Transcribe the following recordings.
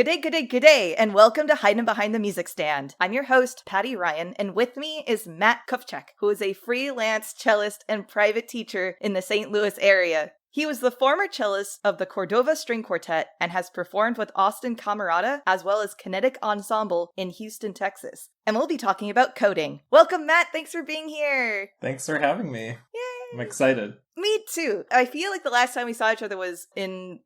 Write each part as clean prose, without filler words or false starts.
G'day, and welcome to Haydn Behind the Music Stand. I'm your host, Patty Ryan, and with me is Matt Kufchak, who is a freelance cellist and private teacher in the St. Louis area. He was the former cellist of the Cordova String Quartet and has performed with Austin Camerata as well as Kinetic Ensemble in Houston, Texas. And we'll be talking about coding. Welcome, Matt. Thanks for being here. Thanks for having me. Yay. I'm excited. Me too. I feel like the last time we saw each other was in,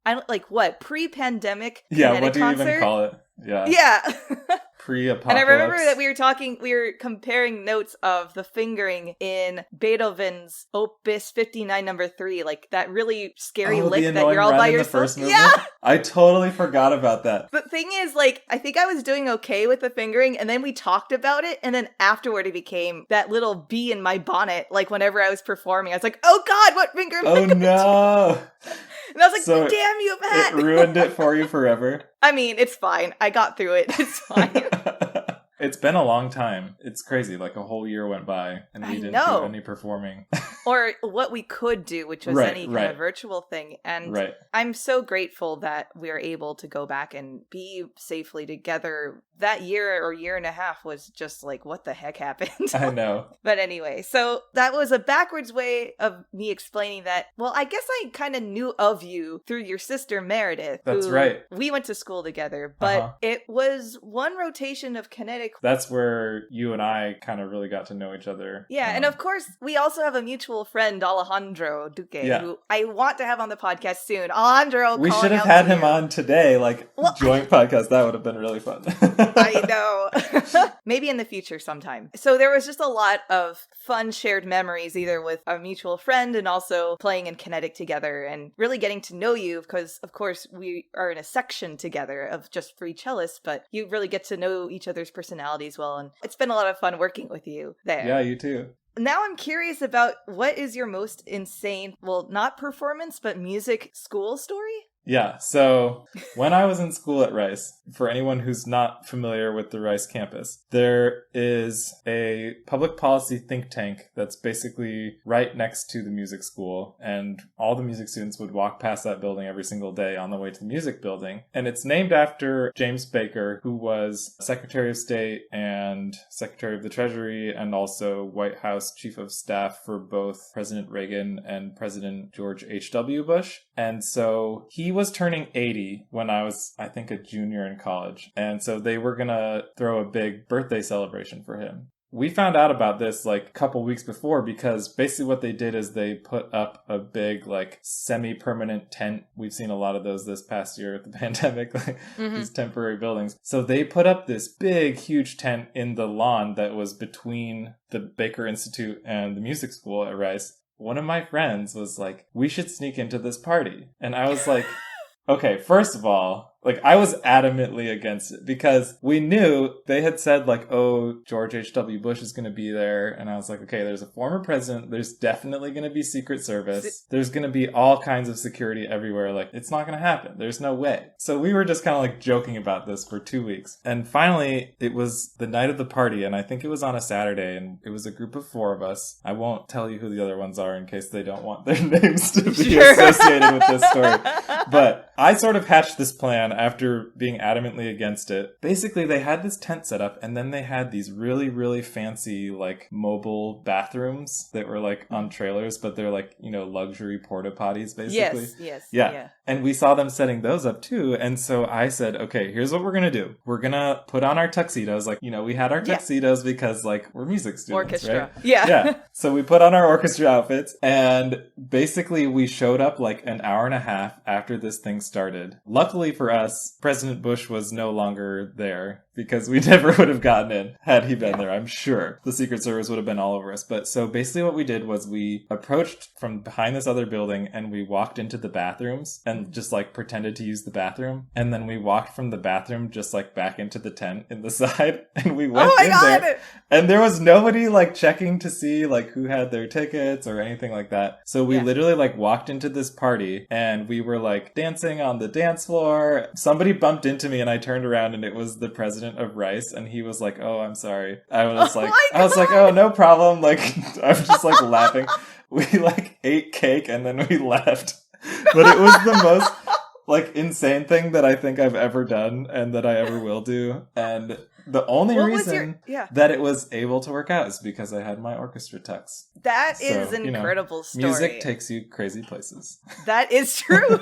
pre-pandemic Yeah, Kinetic what do you concert? even call it? Yeah. Pre-apocalypse. And I remember that we were comparing notes of the fingering in Beethoven's Opus 59 number 3, like that really scary lick that you're all by yourself. Yeah! I totally forgot about that. The thing is, I think I was doing okay with the fingering, and then we talked about it, and then afterward it became that little bee in my bonnet, whenever I was performing. I was like, oh god, what finger am I gonna no! do? And I was like, so damn you, Matt! It ruined it for you forever? I mean, it's fine. I got through it. It's fine. It's been a long time. It's crazy. A whole year went by and we didn't do any performing. Or what we could do, which was any kind of virtual thing. And I'm so grateful that we are able to go back and be safely together. That year or year and a half was just what the heck happened? I know. But anyway, so that was a backwards way of me explaining that, well, I guess I kind of knew of you through your sister Meredith. That's right. We went to school together, but it was one rotation of kinetic. That's where you and I kind of really got to know each other. Yeah, and of course, we also have a mutual friend, Alejandro Duque, who I want to have on the podcast soon. Alejandro, we should have had him on today, joint podcast. That would have been really fun. I know. Maybe in the future sometime. So there was just a lot of fun shared memories, either with a mutual friend and also playing in Kinetic together and really getting to know you because, of course, we are in a section together of just 3 cellists, but you really get to know each other's personalities well. And it's been a lot of fun working with you there. Yeah, you too. Now I'm curious about what is your most insane, well, not performance, but music school story? Yeah, so when I was in school at Rice, for anyone who's not familiar with the Rice campus, there is a public policy think tank that's basically right next to the music school, and all the music students would walk past that building every single day on the way to the music building. And it's named after James Baker, who was Secretary of State and Secretary of the Treasury and also White House Chief of Staff for both President Reagan and President George H.W. Bush. And so he was turning 80 when I was, I think, a junior in college. And so they were going to throw a big birthday celebration for him. We found out about this a couple weeks before because basically what they did is they put up a big semi-permanent tent. We've seen a lot of those this past year with the pandemic, these temporary buildings. So they put up this big, huge tent in the lawn that was between the Baker Institute and the music school at Rice. One of my friends was like, we should sneak into this party. And I was like, okay, first of all, I was adamantly against it because we knew they had said George H.W. Bush is going to be there. And I was like, okay, there's a former president. There's definitely going to be Secret Service. There's going to be all kinds of security everywhere. It's not going to happen. There's no way. So we were just kind of joking about this for 2 weeks. And finally, it was the night of the party. And I think it was on a Saturday. And it was a group of 4 of us. I won't tell you who the other ones are in case they don't want their names to be associated with this story. But I sort of hatched this plan after being adamantly against it. Basically, they had this tent set up, and then they had these really, really fancy, mobile bathrooms that were, on trailers, but they're, luxury porta potties, basically. Yes. Yeah. And we saw them setting those up, too. And so I said, okay, here's what we're going to do. We're going to put on our tuxedos. We had our tuxedos because, we're music students, orchestra. right? Yeah. So we put on our orchestra outfits, and basically we showed up, an hour and a half after this thing started. Luckily for us, President Bush was no longer there because we never would have gotten in had he been there, I'm sure. The Secret Service would have been all over us. But so basically what we did was we approached from behind this other building and we walked into the bathrooms and just pretended to use the bathroom. And then we walked from the bathroom just back into the tent in the side and we went there. And there was nobody checking to see who had their tickets or anything like that. So we literally walked into this party and we were dancing on the dance floor. Somebody bumped into me and I turned around and it was the president of Rice and he was like, oh, I'm sorry. I was oh, no problem. I'm just laughing. We ate cake and then we left. But it was the most like insane thing that I think I've ever done and that I ever will do. And the only reason that it was able to work out is because I had my orchestra tux. That is an incredible story. Music takes you crazy places. That is true.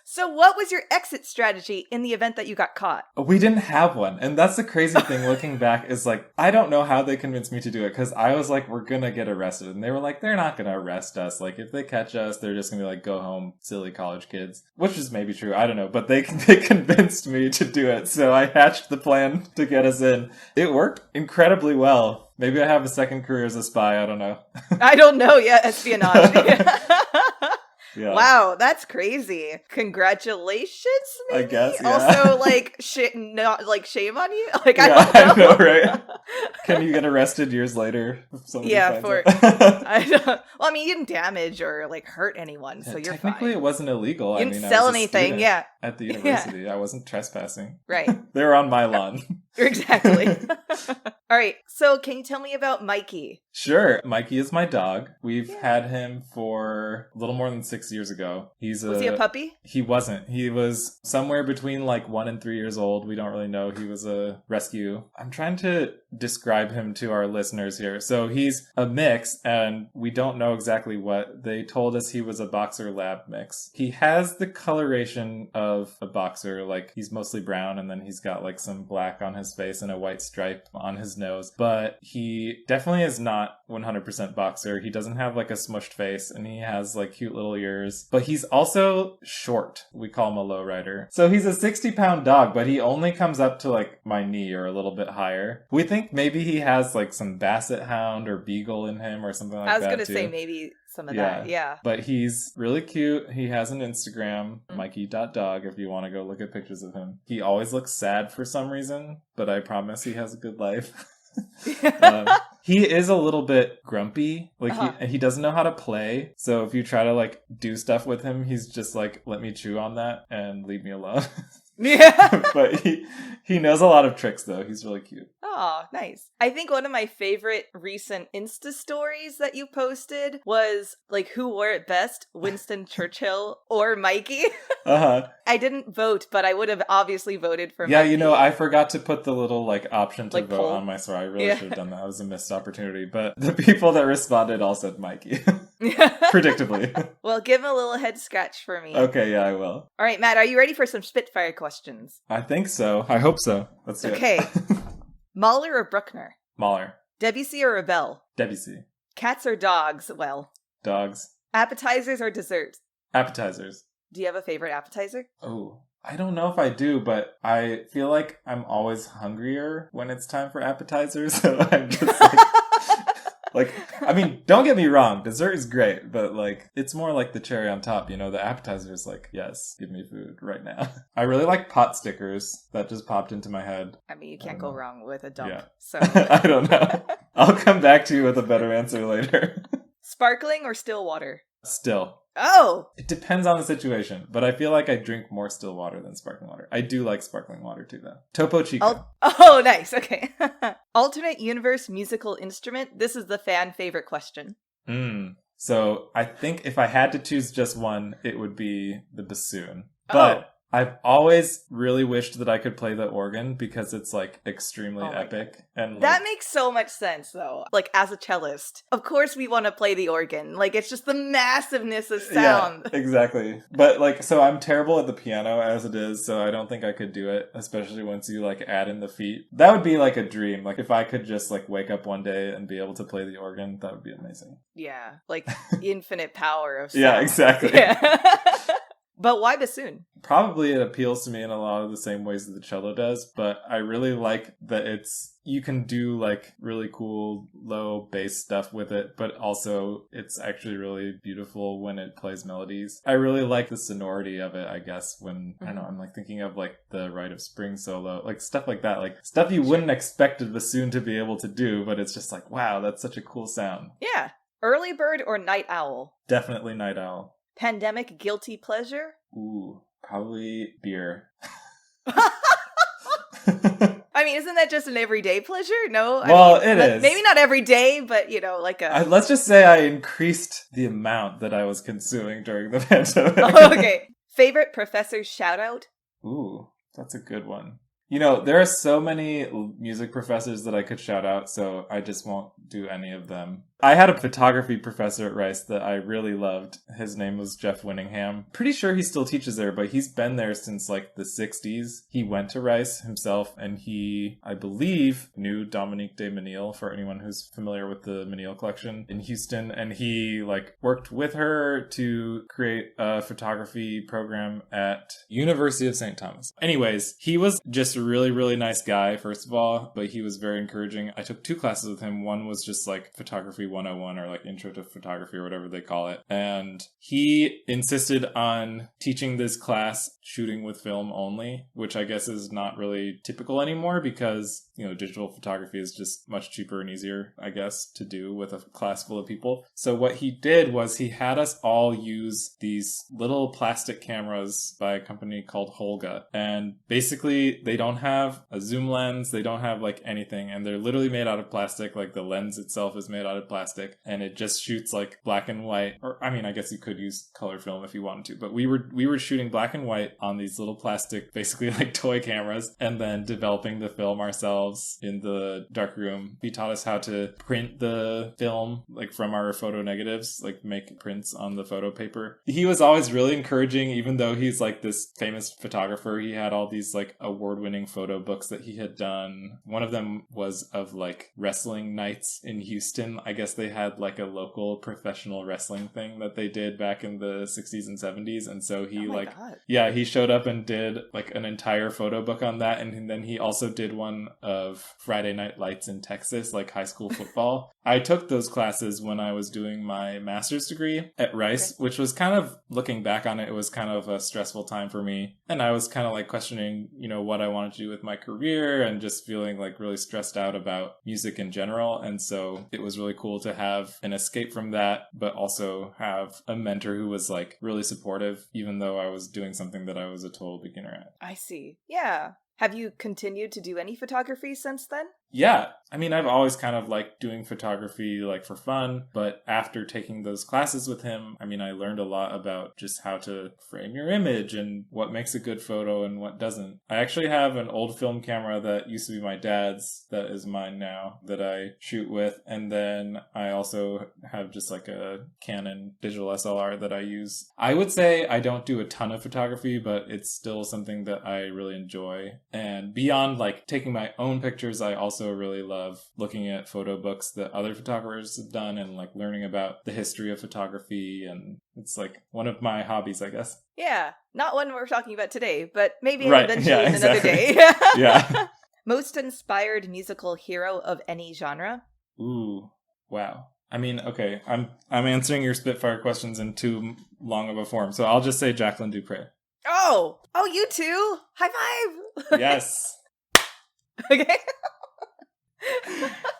So what was your exit strategy in the event that you got caught? We didn't have one. And that's the crazy thing looking back is like, I don't know how they convinced me to do it because I was like, we're going to get arrested. And they were like, they're not going to arrest us. Like, if they catch us, they're just going to be like, go home, silly college kids. Which is maybe true. I don't know. But they convinced me to do it. So I hatched the plan to get us in. It worked incredibly well. Maybe I have a second career as a spy. I don't know. I don't know. Yeah, espionage. Yeah. Wow, that's crazy. Congratulations, maybe? I guess, yeah. Also, like, not like shame on you? Like, yeah, I don't know. I know, right? Can you get arrested years later if somebody finds out? I don't, well, I mean, you didn't damage or, like, hurt anyone, so you're technically, fine. it wasn't illegal. You didn't sell anything, at the university. Yeah. I wasn't trespassing. Right. They were on my lawn. Exactly. All right, so can you tell me about Mikey? Sure. Mikey is my dog. We've had him for a little more than 6 years ago. Was he a puppy? He wasn't. He was somewhere between like 1 and 3 years old. We don't really know. He was a rescue. I'm trying to describe him to our listeners here. So he's a mix, and we don't know exactly what. They told us he was a boxer lab mix. He has the coloration of a boxer. Like, he's mostly brown, and then he's got like some black on his face and a white stripe on his nose. But he definitely is not 100% boxer. He doesn't have like a smushed face, and he has like cute little ears. But he's also short. We call him a lowrider. So he's a 60-pound dog, but he only comes up to like my knee or a little bit higher. We think maybe he has like some basset hound or beagle in him or something like that. I was going to say maybe some of that, yeah. But he's really cute. He has an Instagram, mikey.dog, if you want to go look at pictures of him. He always looks sad for some reason, but I promise he has a good life. He is a little bit grumpy. Like, he doesn't know how to play. So if you try to like do stuff with him, he's just like, let me chew on that and leave me alone. Yeah. But he knows a lot of tricks, though. He's really cute. Oh, nice. I think one of my favorite recent Insta stories that you posted was, like, who wore it best, Winston Churchill or Mikey? I didn't vote, but I would have obviously voted for Mikey. Yeah, you know, I forgot to put the little, like, option to like vote poll on my story. I really should have done that. It was a missed opportunity. But the people that responded all said Mikey. Predictably. Well, give him a little head scratch for me. Okay, yeah, I will. All right, Matt, are you ready for some Spitfire questions? I think so. I hope so. Let's do it. Okay. Mahler or Bruckner? Mahler. Debussy or Ravel? Debussy. Cats or dogs? Well. Dogs. Appetizers or desserts? Appetizers. Do you have a favorite appetizer? Oh, I don't know if I do, but I feel like I'm always hungrier when it's time for appetizers. So I'm just like, I mean, don't get me wrong, dessert is great, but like, it's more like the cherry on top, you know, the appetizer is like, yes, give me food right now. I really like pot stickers. That just popped into my head. I mean, you can't go wrong with a dump. Yeah. So I don't know. I'll come back to you with a better answer later. Sparkling or still water? Still. Oh! It depends on the situation, but I feel like I drink more still water than sparkling water. I do like sparkling water too, though. Topo Chico. Oh, nice. Okay. Alternate universe musical instrument. This is the fan favorite question. So I think if I had to choose just one, it would be the bassoon. But I've always really wished that I could play the organ because it's like extremely epic. And that makes so much sense though. Like as a cellist, of course we want to play the organ. Like it's just the massiveness of sound. Yeah, exactly. But like, so I'm terrible at the piano as it is, so I don't think I could do it, especially once you like add in the feet. That would be like a dream. Like if I could just like wake up one day and be able to play the organ, that would be amazing. Yeah, like infinite power of sound. Yeah, exactly. Yeah. But why bassoon? Probably it appeals to me in a lot of the same ways that the cello does, but I really like that you can do like really cool low bass stuff with it, but also it's actually really beautiful when it plays melodies. I really like the sonority of it, I guess, when, I don't know, I'm like thinking of like the Rite of Spring solo, like stuff like that, like stuff you wouldn't expect a bassoon to be able to do, but it's just like, wow, that's such a cool sound. Yeah. Early bird or night owl? Definitely night owl. Pandemic guilty pleasure? Ooh, probably beer. I mean, isn't that just an everyday pleasure? No? Well, it is. Maybe not every day, but, you know, like a... Let's just say I increased the amount that I was consuming during the pandemic. Oh, okay. Favorite professor shout out? Ooh, that's a good one. You know, there are so many music professors that I could shout out, so I just won't do any of them. I had a photography professor at Rice that I really loved. His name was Jeff Winningham. Pretty sure he still teaches there, but he's been there since like the 60s. He went to Rice himself, and he, I believe, knew Dominique de Menil, for anyone who's familiar with the Menil collection in Houston, and he like worked with her to create a photography program at University of St. Thomas. Anyways, he was just a really, really nice guy, first of all, but he was very encouraging. I took 2 classes with him. One was just like photography 101 or like intro to photography or whatever they call it. And he insisted on teaching this class shooting with film only, which I guess is not really typical anymore because, you know, digital photography is just much cheaper and easier, I guess, to do with a class full of people. So what he did was he had us all use these little plastic cameras by a company called Holga. And basically they don't have a zoom lens, they don't have like anything, and they're literally made out of plastic. Like the lens itself is made out of plastic, and it just shoots like black and white. Or I mean, I guess you could use color film if you wanted to, but we were shooting black and white on these little plastic, basically like toy cameras, and then developing the film ourselves in the darkroom. He taught us how to print the film like from our photo negatives, like make prints on the photo paper. He was always really encouraging, even though he's like this famous photographer. He had all these like award-winning photo books that he had done. One of them was of like wrestling nights in Houston. I guess they had like a local professional wrestling thing that they did back in the 60s and 70s. And so he he showed up and did like an entire photo book on that. And then he also did one of Friday Night Lights in Texas, like high school football. I took those classes when I was doing my master's degree at Rice, which was kind of, looking back on it, it was kind of a stressful time for me. And I was kind of like questioning, you know, what I wanted to do with my career and just feeling like really stressed out about music in general. And so it was really cool to have an escape from that, but also have a mentor who was like really supportive, even though I was doing something that I was a total beginner at. I see. Yeah. Have you continued to do any photography since then? Yeah. I mean, I've always kind of liked doing photography like for fun, but after taking those classes with him, I mean, I learned a lot about just how to frame your image and what makes a good photo and what doesn't. I actually have an old film camera that used to be my dad's that is mine now that I shoot with. And then I also have just like a Canon digital SLR that I use. I would say I don't do a ton of photography, but it's still something that I really enjoy. And beyond like taking my own pictures, I also really love looking at photo books that other photographers have done and like learning about the history of photography. And it's like one of my hobbies, I guess. Yeah, not one we're talking about today, but maybe right. eventually another day. Yeah. Most inspired musical hero of any genre? Ooh, wow. I mean, okay, I'm answering your Spitfire questions in too long of a form, so I'll just say Jacqueline Dupre. Oh, you too? High five! Yes. Okay.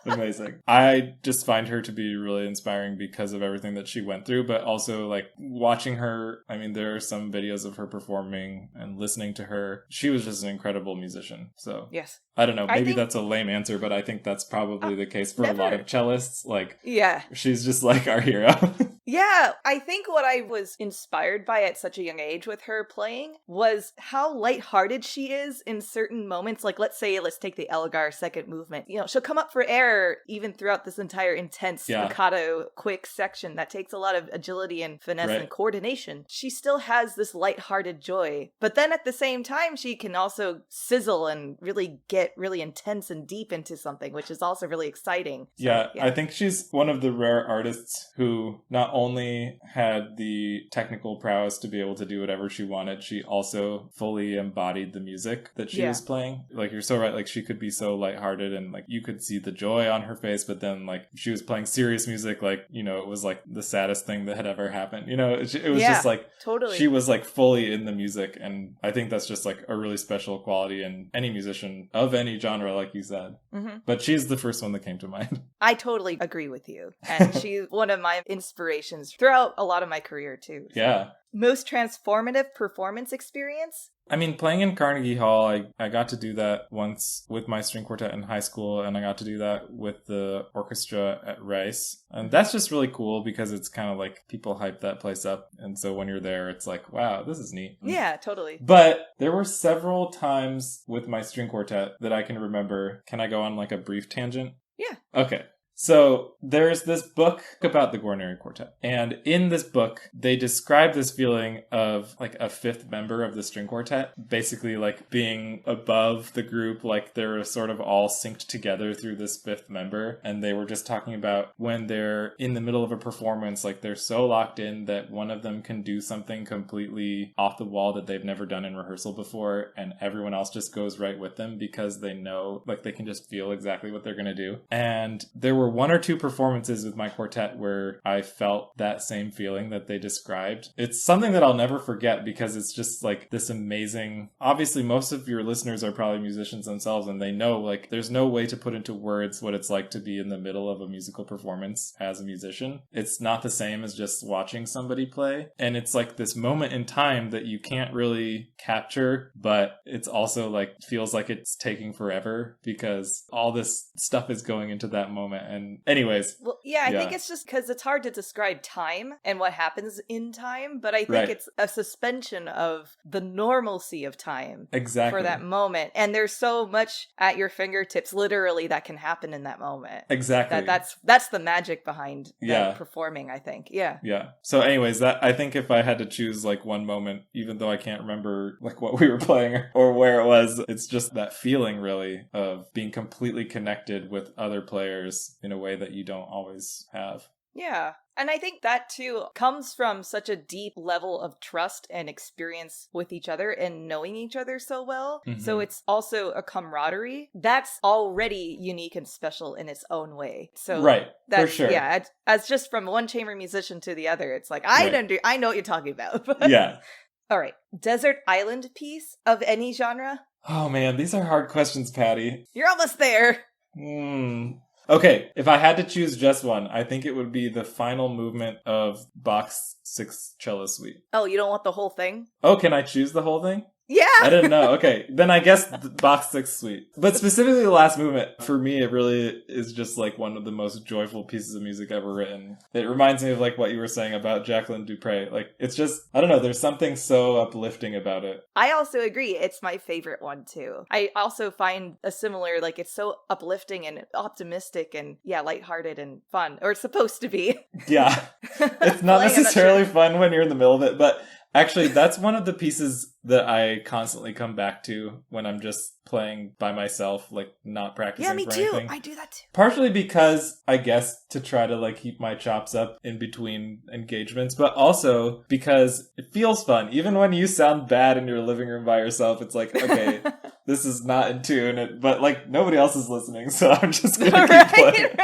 Amazing. I just find her to be really inspiring because of everything that she went through, but also like watching her. I mean, there are some videos of her performing and listening to her. She was just an incredible musician. So yes. I don't know. Maybe that's a lame answer, but I think that's probably the case for a lot of cellists. Like, yeah, she's just like our hero. Yeah, I think what I was inspired by at such a young age with her playing was how lighthearted she is in certain moments. Like, let's take the Elgar second movement. You know, she'll come up for air even throughout this entire intense staccato, quick section that takes a lot of agility and finesse and coordination. She still has this lighthearted joy. But then at the same time, she can also sizzle and really get really intense and deep into something, which is also really exciting. So, yeah, I think she's one of the rare artists who not only had the technical prowess to be able to do whatever she wanted, she also fully embodied the music that she was playing. Like, you're so right, like she could be so lighthearted and like you could see the joy on her face, but then like she was playing serious music, like, you know, it was like the saddest thing that had ever happened. You know, it was just like totally. She was like fully in the music, and I think that's just like a really special quality in any musician of any genre, like you said. Mm-hmm. But she's the first one that came to mind. I totally agree with you. And she's one of my inspirations situations throughout a lot of my career too. Yeah. Most transformative performance experience? I mean, playing in Carnegie Hall, I got to do that once with my string quartet in high school, and I got to do that with the orchestra at Rice. And that's just really cool because it's kind of like people hype that place up. And so when you're there, it's like, wow, this is neat. Yeah, totally. But there were several times with my string quartet that I can remember. Can I go on like a brief tangent? Yeah. Okay. So there's this book about the Guarneri Quartet. And in this book, they describe this feeling of like a fifth member of the string quartet, basically like being above the group, like they're sort of all synced together through this fifth member. And they were just talking about when they're in the middle of a performance, like they're so locked in that one of them can do something completely off the wall that they've never done in rehearsal before. And everyone else just goes right with them because they know, like they can just feel exactly what they're going to do. And there were one or two performances with my quartet where I felt that same feeling that they described. It's something that I'll never forget because it's just like this amazing... Obviously, most of your listeners are probably musicians themselves and they know like there's no way to put into words what it's like to be in the middle of a musical performance as a musician. It's not the same as just watching somebody play. And it's like this moment in time that you can't really capture, but it's also like feels like it's taking forever because all this stuff is going into that moment. And anyways. Well, yeah, I think it's just because it's hard to describe time and what happens in time, but I think it's a suspension of the normalcy of time. Exactly. For that moment. And there's so much at your fingertips, literally, that can happen in that moment. Exactly. That's the magic behind performing, I think. Yeah. Yeah. So anyways, that I think if I had to choose like one moment, even though I can't remember like what we were playing or where it was, it's just that feeling really of being completely connected with other players in a way that you don't always have. Yeah. And I think that, too, comes from such a deep level of trust and experience with each other and knowing each other so well. Mm-hmm. So it's also a camaraderie that's already unique and special in its own way. So right, for sure. Yeah, as just from one chamber musician to the other, it's like, I know what you're talking about. Yeah. All right. Desert island piece of any genre? Oh, man, these are hard questions, Patty. You're almost there. Okay, if I had to choose just one, I think it would be the final movement of Bach's Sixth Cello Suite. Oh, you don't want the whole thing? Oh, can I choose the whole thing? Yeah! I didn't know. Okay, then I guess Bach's Sixth Suite. But specifically the last movement, for me, it really is just like one of the most joyful pieces of music ever written. It reminds me of like what you were saying about Jacqueline Dupre. Like, it's just, I don't know, there's something so uplifting about it. I also agree. It's my favorite one, too. I also find a similar, like, it's so uplifting and optimistic and, lighthearted and fun. Or it's supposed to be. Yeah. It's not necessarily fun when you're in the middle of it, but... Actually, that's one of the pieces that I constantly come back to when I'm just playing by myself, like not practicing for anything. Yeah, me too. I do that too. Partially because, I guess, to try to like keep my chops up in between engagements, but also because it feels fun. Even when you sound bad in your living room by yourself, it's like, okay, this is not in tune, but like nobody else is listening, so I'm just going to keep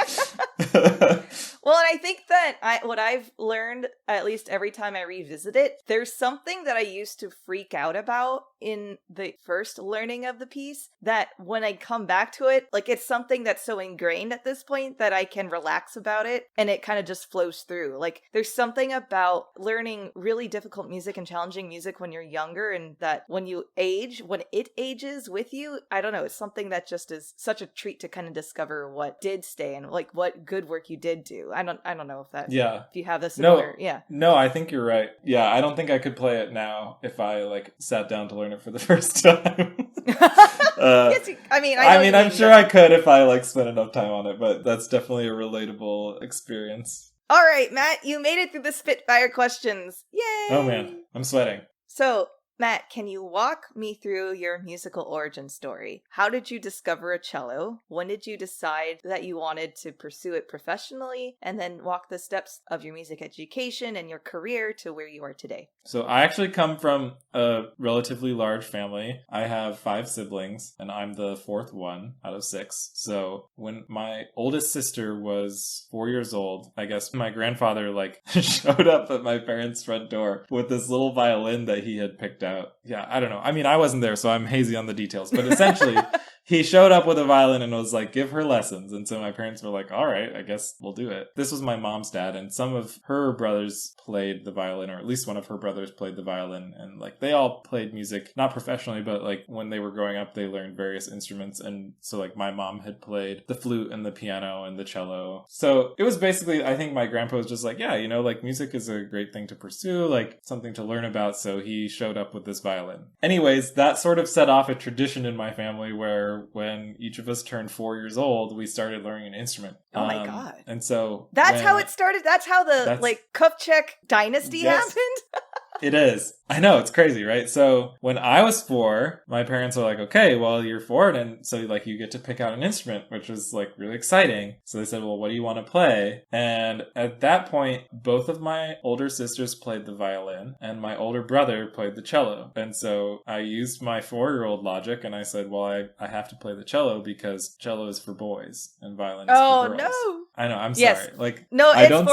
playing. Well, and I think that what I've learned, at least every time I revisit it, there's something that I used to freak out about in the first learning of the piece that when I come back to it, like it's something that's so ingrained at this point that I can relax about it and it kind of just flows through. Like there's something about learning really difficult music and challenging music when you're younger and that when you age, when it ages with you, I don't know, it's something that just is such a treat to kind of discover what did stay and like what good work you did do. I don't know if that. Yeah. If you have this similar. No, I think you're right. Yeah, I don't think I could play it now if I like sat down to learn it for the first time. Yes, I'm sure I could if I like spent enough time on it, but that's definitely a relatable experience. All right, Matt, you made it through the Spitfire questions. Yay! Oh man, I'm sweating. So, Matt, can you walk me through your musical origin story? How did you discover a cello? When did you decide that you wanted to pursue it professionally? And then walk the steps of your music education and your career to where you are today. So I actually come from a relatively large family. I have 5 siblings, and I'm the 4th one out of 6. So when my oldest sister was 4 years old, I guess my grandfather like showed up at my parents' front door with this little violin that he had picked out. Yeah, I don't know. I mean, I wasn't there, so I'm hazy on the details. But essentially, he showed up with a violin and was like, give her lessons. And so my parents were like, all right, I guess we'll do it. This was my mom's dad, and some of her brothers played the violin, or at least one of her brothers played the violin. And like they all played music, not professionally, but like when they were growing up, they learned various instruments. And so like my mom had played the flute and the piano and the cello. So it was basically, I think my grandpa was just like, yeah, you know, like music is a great thing to pursue, like something to learn about. So he showed up with this violin. Anyways, that sort of set off a tradition in my family where when each of us turned 4 years old, we started learning an instrument. Oh my God. And so that's how it started. That's how the like Kufchak dynasty happened. It is. I know, it's crazy, right? So when I was 4, my parents were like, okay, well, you're 4, and so like you get to pick out an instrument, which was like really exciting. So they said, well, what do you want to play? And at that point, both of my older sisters played the violin and my older brother played the cello. And so I used my 4-year-old logic and I said, well, I have to play the cello because cello is for boys and violin is for girls. No. I know, I'm yes. sorry. Like, no, I don't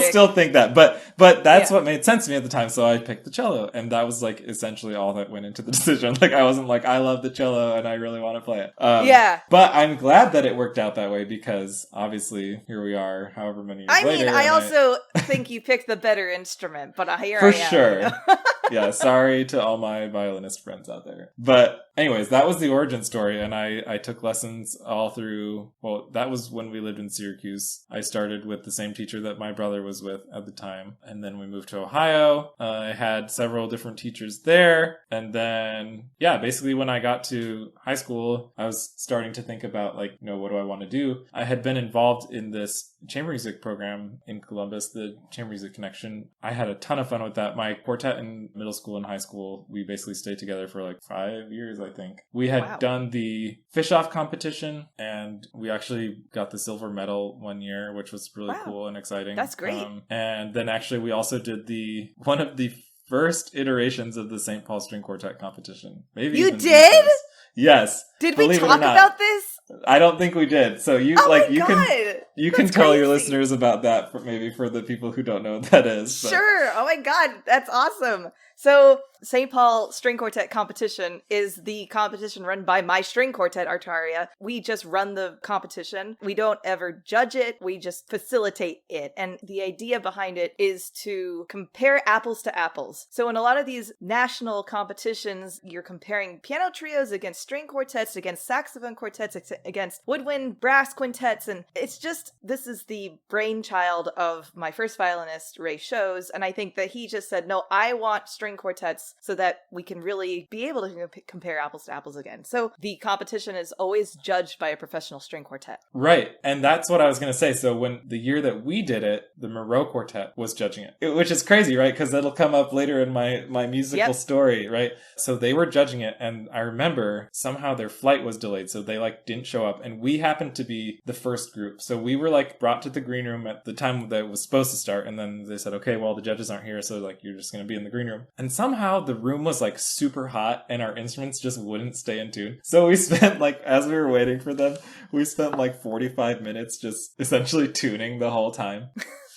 still think that, but that's what made sense to me at the time. So I picked the cello, and that was like essentially all that went into the decision. Like I wasn't like, I love the cello and I really want to play it. But I'm glad that it worked out that way because obviously here we are, however many years later. I also think you picked the better instrument, but here for I am. Sure. You know? Yeah, sorry to all my violinist friends out there. But anyways, that was the origin story, and I took lessons all through, well, that was when we lived in Syracuse. I started with the same teacher that my brother was with at the time, and then we moved to Ohio. I had several different teachers there, and then, yeah, basically when I got to high school, I was starting to think about, like, you know, what do I want to do? I had been involved in this chamber music program in Columbus, the Chamber Music Connection. I had a ton of fun with that. My quartet in middle school and high school, we basically stayed together for like 5 years, I think. We had done the fish-off competition, and we actually got the silver medal one year, which was really cool and exciting. That's great. And then actually we also did one of the first iterations of the St. Paul String Quartet competition. Maybe you did? Yes. Did we talk about this? I don't think we did. So you can tell your listeners about that maybe for the people who don't know what that is. But. Sure. Oh my God, that's awesome. So St. Paul String Quartet competition is the competition run by my string quartet, Artaria. We just run the competition. We don't ever judge it. We just facilitate it. And the idea behind it is to compare apples to apples. So in a lot of these national competitions, you're comparing piano trios against string quartets, against saxophone quartets, against woodwind brass quintets. And it's just, this is the brainchild of my first violinist, Ray Shows. And I think that he just said, no, I want string quartets so that we can really be able to compare apples to apples again. So the competition is always judged by a professional string quartet. Right. And that's what I was going to say. So when the year that we did it, the Moreau Quartet was judging it, which is crazy, right? Because it'll come up later in my musical story, right? So they were judging it. And I remember somehow their flight was delayed. So they like didn't show up. And we happened to be the first group. So we were like brought to the green room at the time that it was supposed to start. And then they said, okay, well, the judges aren't here. So like, you're just going to be in the green room. And somehow the room was like super hot and our instruments just wouldn't stay in tune. So we spent like, as we were waiting for them, we spent like 45 minutes just essentially tuning the whole time.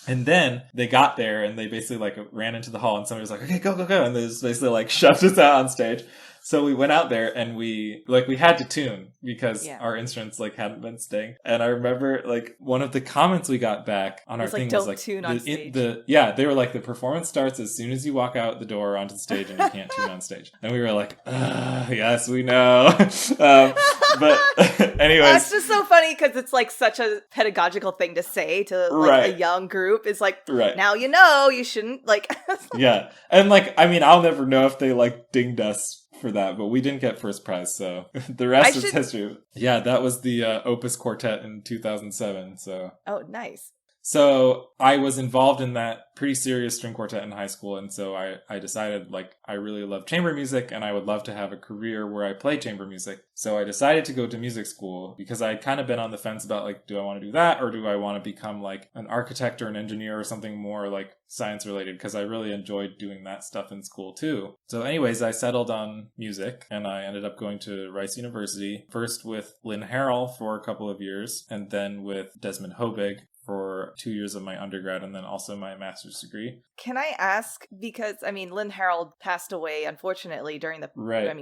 And then they got there and they basically like ran into the hall and somebody was like, okay, go. And they just basically like shoved us out on stage. So we went out there and we had to tune because our instruments like hadn't been staying. And I remember like one of the comments we got back on our thing was like, tune on stage. They were like, the performance starts as soon as you walk out the door onto the stage and you can't tune on stage. And we were like, yes, we know. But anyways. That's just so funny because it's like such a pedagogical thing to say to like a young group. It's like, now you know, you shouldn't like. Yeah. And like, I mean, I'll never know if they like dinged us for that, but we didn't get first prize, so the rest is history. Yeah, that was the Opus Quartet in 2007. So nice. So I was involved in that pretty serious string quartet in high school, and so I decided like I really love chamber music and I would love to have a career where I play chamber music. So I decided to go to music school because I'd kind of been on the fence about like, do I want to do that or do I want to become like an architect or an engineer or something more like science related, because I really enjoyed doing that stuff in school too. So anyways, I settled on music and I ended up going to Rice University, first with Lynn Harrell for a couple of years and then with Desmond Hobig for 2 years of my undergrad and then also my master's degree. Can I ask, because, I mean, Lynn Harrell passed away, unfortunately, during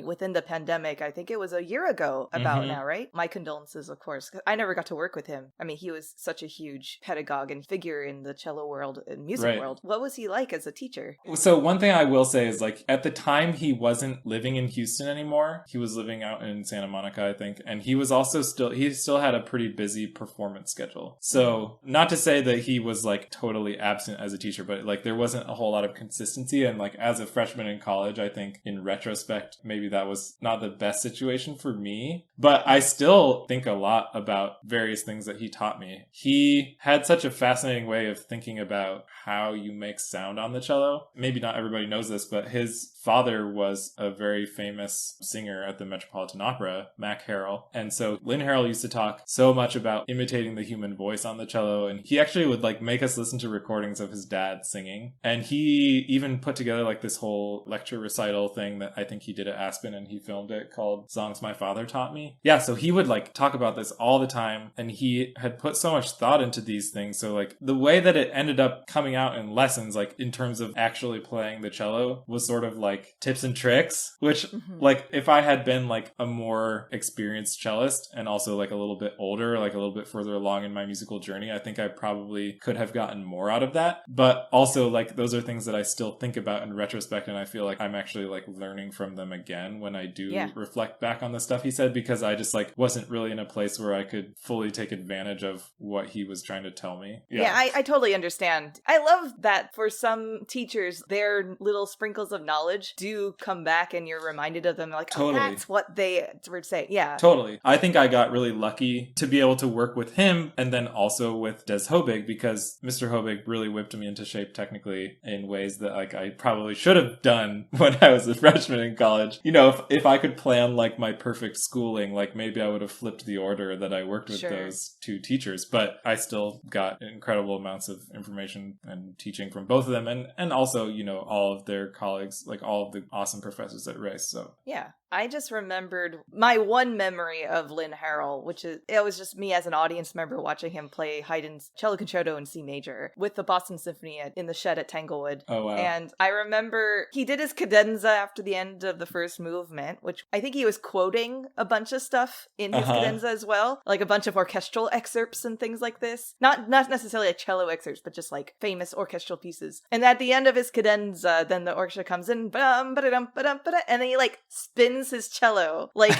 within the pandemic. I think it was a year ago about now, right? My condolences, of course. 'Cause I never got to work with him. I mean, he was such a huge pedagogue and figure in the cello world and music world. What was he like as a teacher? So one thing I will say is, like, at the time he wasn't living in Houston anymore. He was living out in Santa Monica, I think. And he was also he still had a pretty busy performance schedule. So not to say that he was like totally absent as a teacher, but like there wasn't a whole lot of consistency. And like as a freshman in college, I think in retrospect, maybe that was not the best situation for me. But I still think a lot about various things that he taught me. He had such a fascinating way of thinking about how you make sound on the cello. Maybe not everybody knows this, but his father was a very famous singer at the Metropolitan Opera, Mac Harrell. And so Lynn Harrell used to talk so much about imitating the human voice on the cello. And he actually would like make us listen to recordings of his dad singing. And he even put together like this whole lecture recital thing that I think he did at Aspen, and he filmed it, called Songs My Father Taught Me. Yeah, so he would like talk about this all the time, and he had put so much thought into these things. So like the way that it ended up coming out in lessons, like in terms of actually playing the cello, was sort of like tips and tricks, which like if I had been like a more experienced cellist and also like a little bit older, like a little bit further along in my musical journey, I think I probably could have gotten more out of that. But also like those are things that I still think about in retrospect, and I feel like I'm actually like learning from them again when I do reflect back on the stuff he said, because I just like wasn't really in a place where I could fully take advantage of what he was trying to tell me. Yeah, I totally understand. I love that for some teachers, their little sprinkles of knowledge do come back and you're reminded of them, like, oh, that's what they were saying. Yeah. Totally. I think I got really lucky to be able to work with him and then also with Des Hobig, because Mr. Hobig really whipped me into shape technically in ways that like I probably should have done when I was a freshman in college. You know, if I could plan like my perfect schooling, like maybe I would have flipped the order that I worked with those two teachers, but I still got incredible amounts of information and teaching from both of them, and also, you know, all of their colleagues, like all of the awesome professors at Rice. So yeah, I just remembered my one memory of Lynn Harrell, which is, it was just me as an audience member watching him play Haydn's Cello Concerto in C major with the Boston Symphony in the shed at Tanglewood. Oh, wow. And I remember he did his cadenza after the end of the first movement, which I think he was quoting a bunch of stuff in his cadenza as well, like a bunch of orchestral excerpts and things like this. Not necessarily a cello excerpts, but just like famous orchestral pieces. And at the end of his cadenza, then the orchestra comes in, and then he like spins his cello like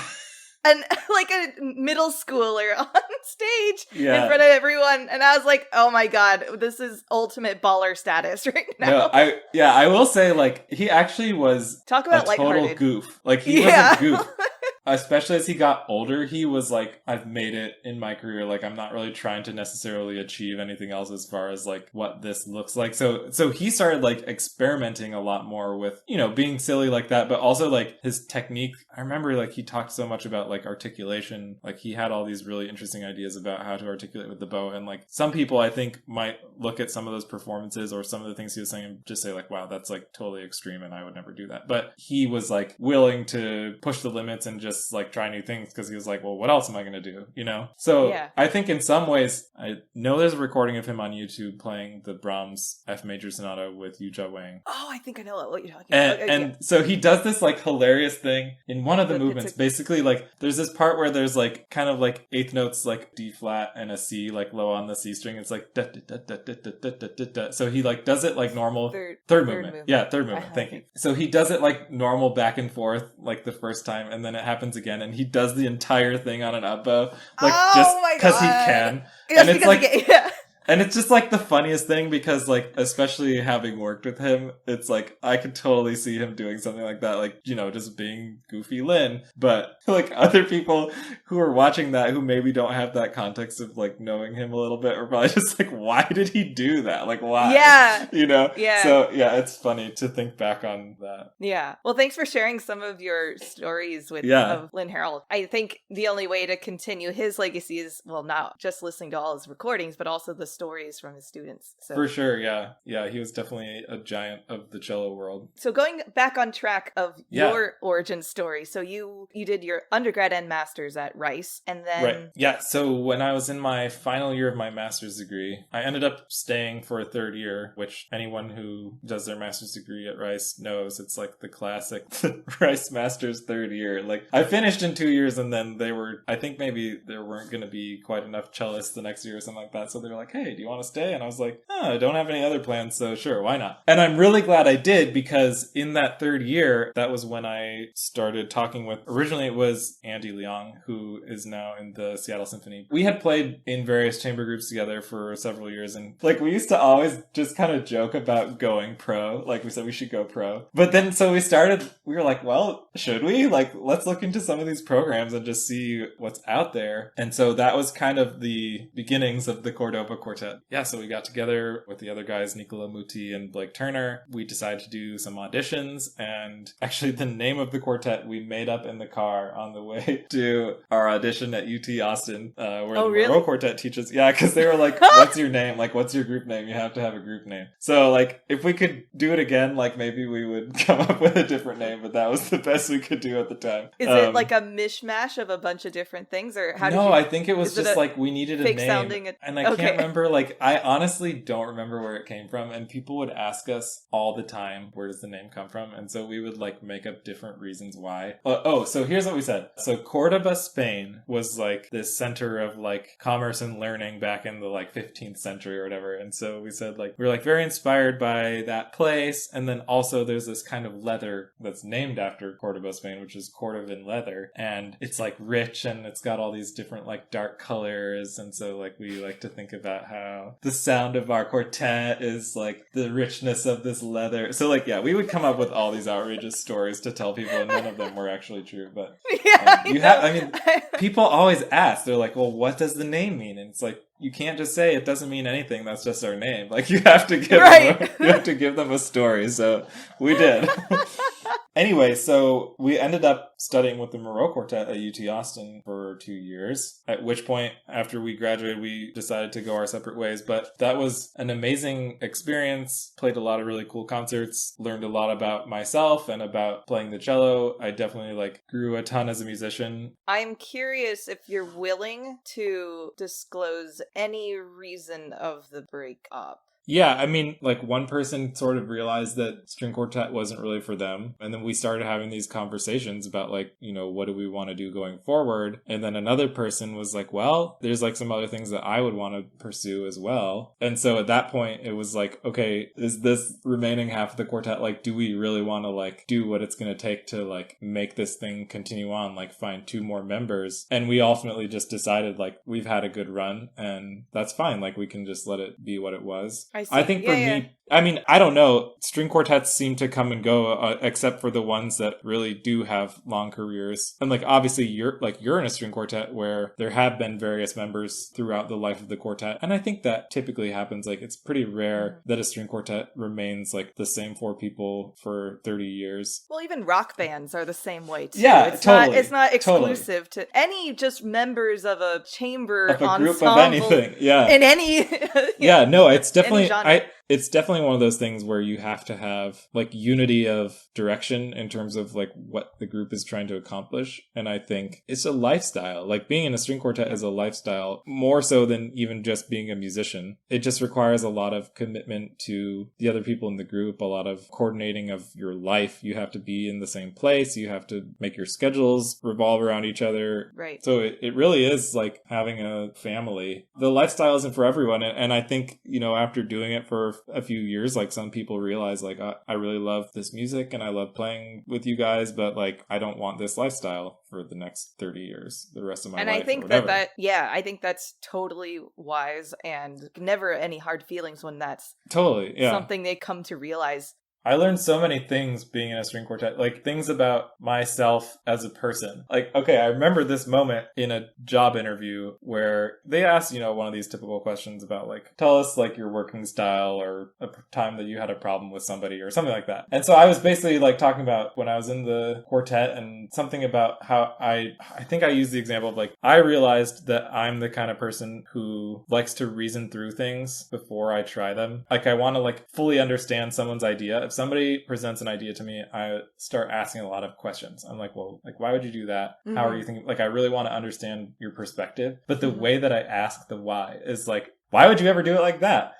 like a middle schooler on stage in front of everyone, and I was like, oh my god, this is ultimate baller status right now. No, I will say, like, he actually was talk about a total goof. Like, he was a goof. Especially as he got older, he was like, I've made it in my career. Like, I'm not really trying to necessarily achieve anything else as far as like what this looks like. So he started like experimenting a lot more with, you know, being silly like that, but also like his technique. I remember like he talked so much about like articulation. Like he had all these really interesting ideas about how to articulate with the bow. And like some people I think might look at some of those performances or some of the things he was saying and just say like, wow, that's like totally extreme and I would never do that. But he was like willing to push the limits and just like try new things, because he was like, well, what else am I going to do, you know? So I think in some ways, I know there's a recording of him on YouTube playing the Brahms F major sonata with Yu Jia Wang. Oh, I think I know what you're talking about. And so he does this like hilarious thing in one of the movements. Basically, like there's this part where there's like kind of like eighth notes, like D flat and a C, like low on the C string. It's like da da da da da da da da da. So he like does it like normal. Third movement. Yeah, third movement. Thank you. So he does it like normal back and forth like the first time, and then it happens again, and he does the entire thing on an up bow, like just because he can. And it's like and it's just like the funniest thing, because like, especially having worked with him, it's like I could totally see him doing something like that, like, you know, just being goofy Lynn. But like other people who are watching that, who maybe don't have that context of like knowing him a little bit, are probably just like, why did he do that? Like, why? Yeah. You know? Yeah. So yeah, it's funny to think back on that. Yeah. Well, thanks for sharing some of your stories with of Lynn Harrell. I think the only way to continue his legacy is, well, not just listening to all his recordings, but also the stories from his students. So. For sure, yeah. Yeah, he was definitely a giant of the cello world. So going back on track of Yeah. your origin story, so you did your undergrad and master's at Rice, and then... Right. Yeah, so when I was in my final year of my master's degree, I ended up staying for a third year, which anyone who does their master's degree at Rice knows. It's like the classic Rice master's third year. Like, I finished in 2 years, and then I think maybe there weren't going to be quite enough cellists the next year or something like that, so they were like, hey, do you want to stay? And I was like, I don't have any other plans, so sure, why not? And I'm really glad I did, because in that third year, that was when I started talking with, originally it was Andy Leong, who is now in the Seattle Symphony. We had played in various chamber groups together for several years, and like we used to always just kind of joke about going pro. Like we said we should go pro. But then so we were like, well, should we? Like, let's look into some of these programs and just see what's out there. And so that was kind of the beginnings of the Cordoba Quartet. Yeah, so we got together with the other guys, Nicola Muti and Blake Turner. We decided to do some auditions, and actually the name of the quartet we made up in the car on the way to our audition at UT Austin, where the Moreau Quartet teaches. Yeah, because they were like, what's your name? Like, what's your group name? You have to have a group name. So, like, if we could do it again, like, maybe we would come up with a different name, but that was the best we could do at the time. Is it like a mishmash of a bunch of different things, or how did you... No, I think it was just like we needed a name. Sounding and I can't remember, like, I honestly don't remember where it came from, and people would ask us all the time, where does the name come from? And so we would, like, make up different reasons why. So here's what we said. So Cordoba, Spain was, like, this center of, like, commerce and learning back in the, like, 15th century or whatever. And so we said, like, we were, like, very inspired by that place. And then also there's this kind of leather that's named after Cordoba, Spain, which is Cordovan leather. And it's, like, rich, and it's got all these different, like, dark colors. And so, like, we like to think about how the sound of our quartet is, like, the richness of this leather. So, like, yeah, we would come up with all these outrageous stories to tell people, and none of them were actually true. But people always ask, they're like, well, what does the name mean? And it's like, you can't just say it doesn't mean anything. That's just our name. Like, you have to give them a story. So we did. Anyway, so we ended up studying with the Moreau Quartet at UT Austin for 2 years, at which point, after we graduated, we decided to go our separate ways. But that was an amazing experience, played a lot of really cool concerts, learned a lot about myself and about playing the cello. I definitely, like, grew a ton as a musician. I'm curious if you're willing to disclose any reason of the breakup. Yeah, I mean, like, one person sort of realized that string quartet wasn't really for them. And then we started having these conversations about, like, you know, what do we want to do going forward? And then another person was like, well, there's, like, some other things that I would want to pursue as well. And so at that point, it was like, okay, is this remaining half of the quartet, like, do we really want to, like, do what it's going to take to, like, make this thing continue on, like, find 2 more members? And we ultimately just decided, like, we've had a good run, and that's fine. Like, we can just let it be what it was. I think for me, I mean, I don't know. String quartets seem to come and go, except for the ones that really do have long careers. And, like, obviously you're in a string quartet where there have been various members throughout the life of the quartet. And I think that typically happens. Like, it's pretty rare that a string quartet remains, like, the same 4 people for 30 years. Well, even rock bands are the same way, too. Yeah, it's totally. It's not exclusive to any just members of a chamber of a ensemble. Group of anything. Yeah. In any... yeah, no, it's definitely... It's definitely one of those things where you have to have, like, unity of direction in terms of, like, what the group is trying to accomplish. And I think it's a lifestyle. Like, being in a string quartet is a lifestyle, more so than even just being a musician. It just requires a lot of commitment to the other people in the group, a lot of coordinating of your life. You have to be in the same place. You have to make your schedules revolve around each other. Right. So it really is like having a family. The lifestyle isn't for everyone. And I think, you know, after doing it for a few years, like, some people realize, like, I really love this music and I love playing with you guys, but, like, I don't want this lifestyle for the next 30 years, the rest of my life. And I think I think that's totally wise, and never any hard feelings when that's totally something they come to realize. I learned so many things being in a string quartet, like things about myself as a person. Like, okay, I remember this moment in a job interview where they asked, one of these typical questions about like, tell us like your working style or a time that you had a problem with somebody or something like that. And so I was basically like talking about when I was in the quartet and something about how I think I used the example of like, I realized that I'm the kind of person who likes to reason through things before I try them. Like I want to like fully understand someone's idea. If somebody presents an idea to me, I start asking a lot of questions. I'm like, well, like, why would you do that? Mm-hmm. How are you thinking? Like, I really want to understand your perspective. But the way that I ask the why is like, why would you ever do it like that?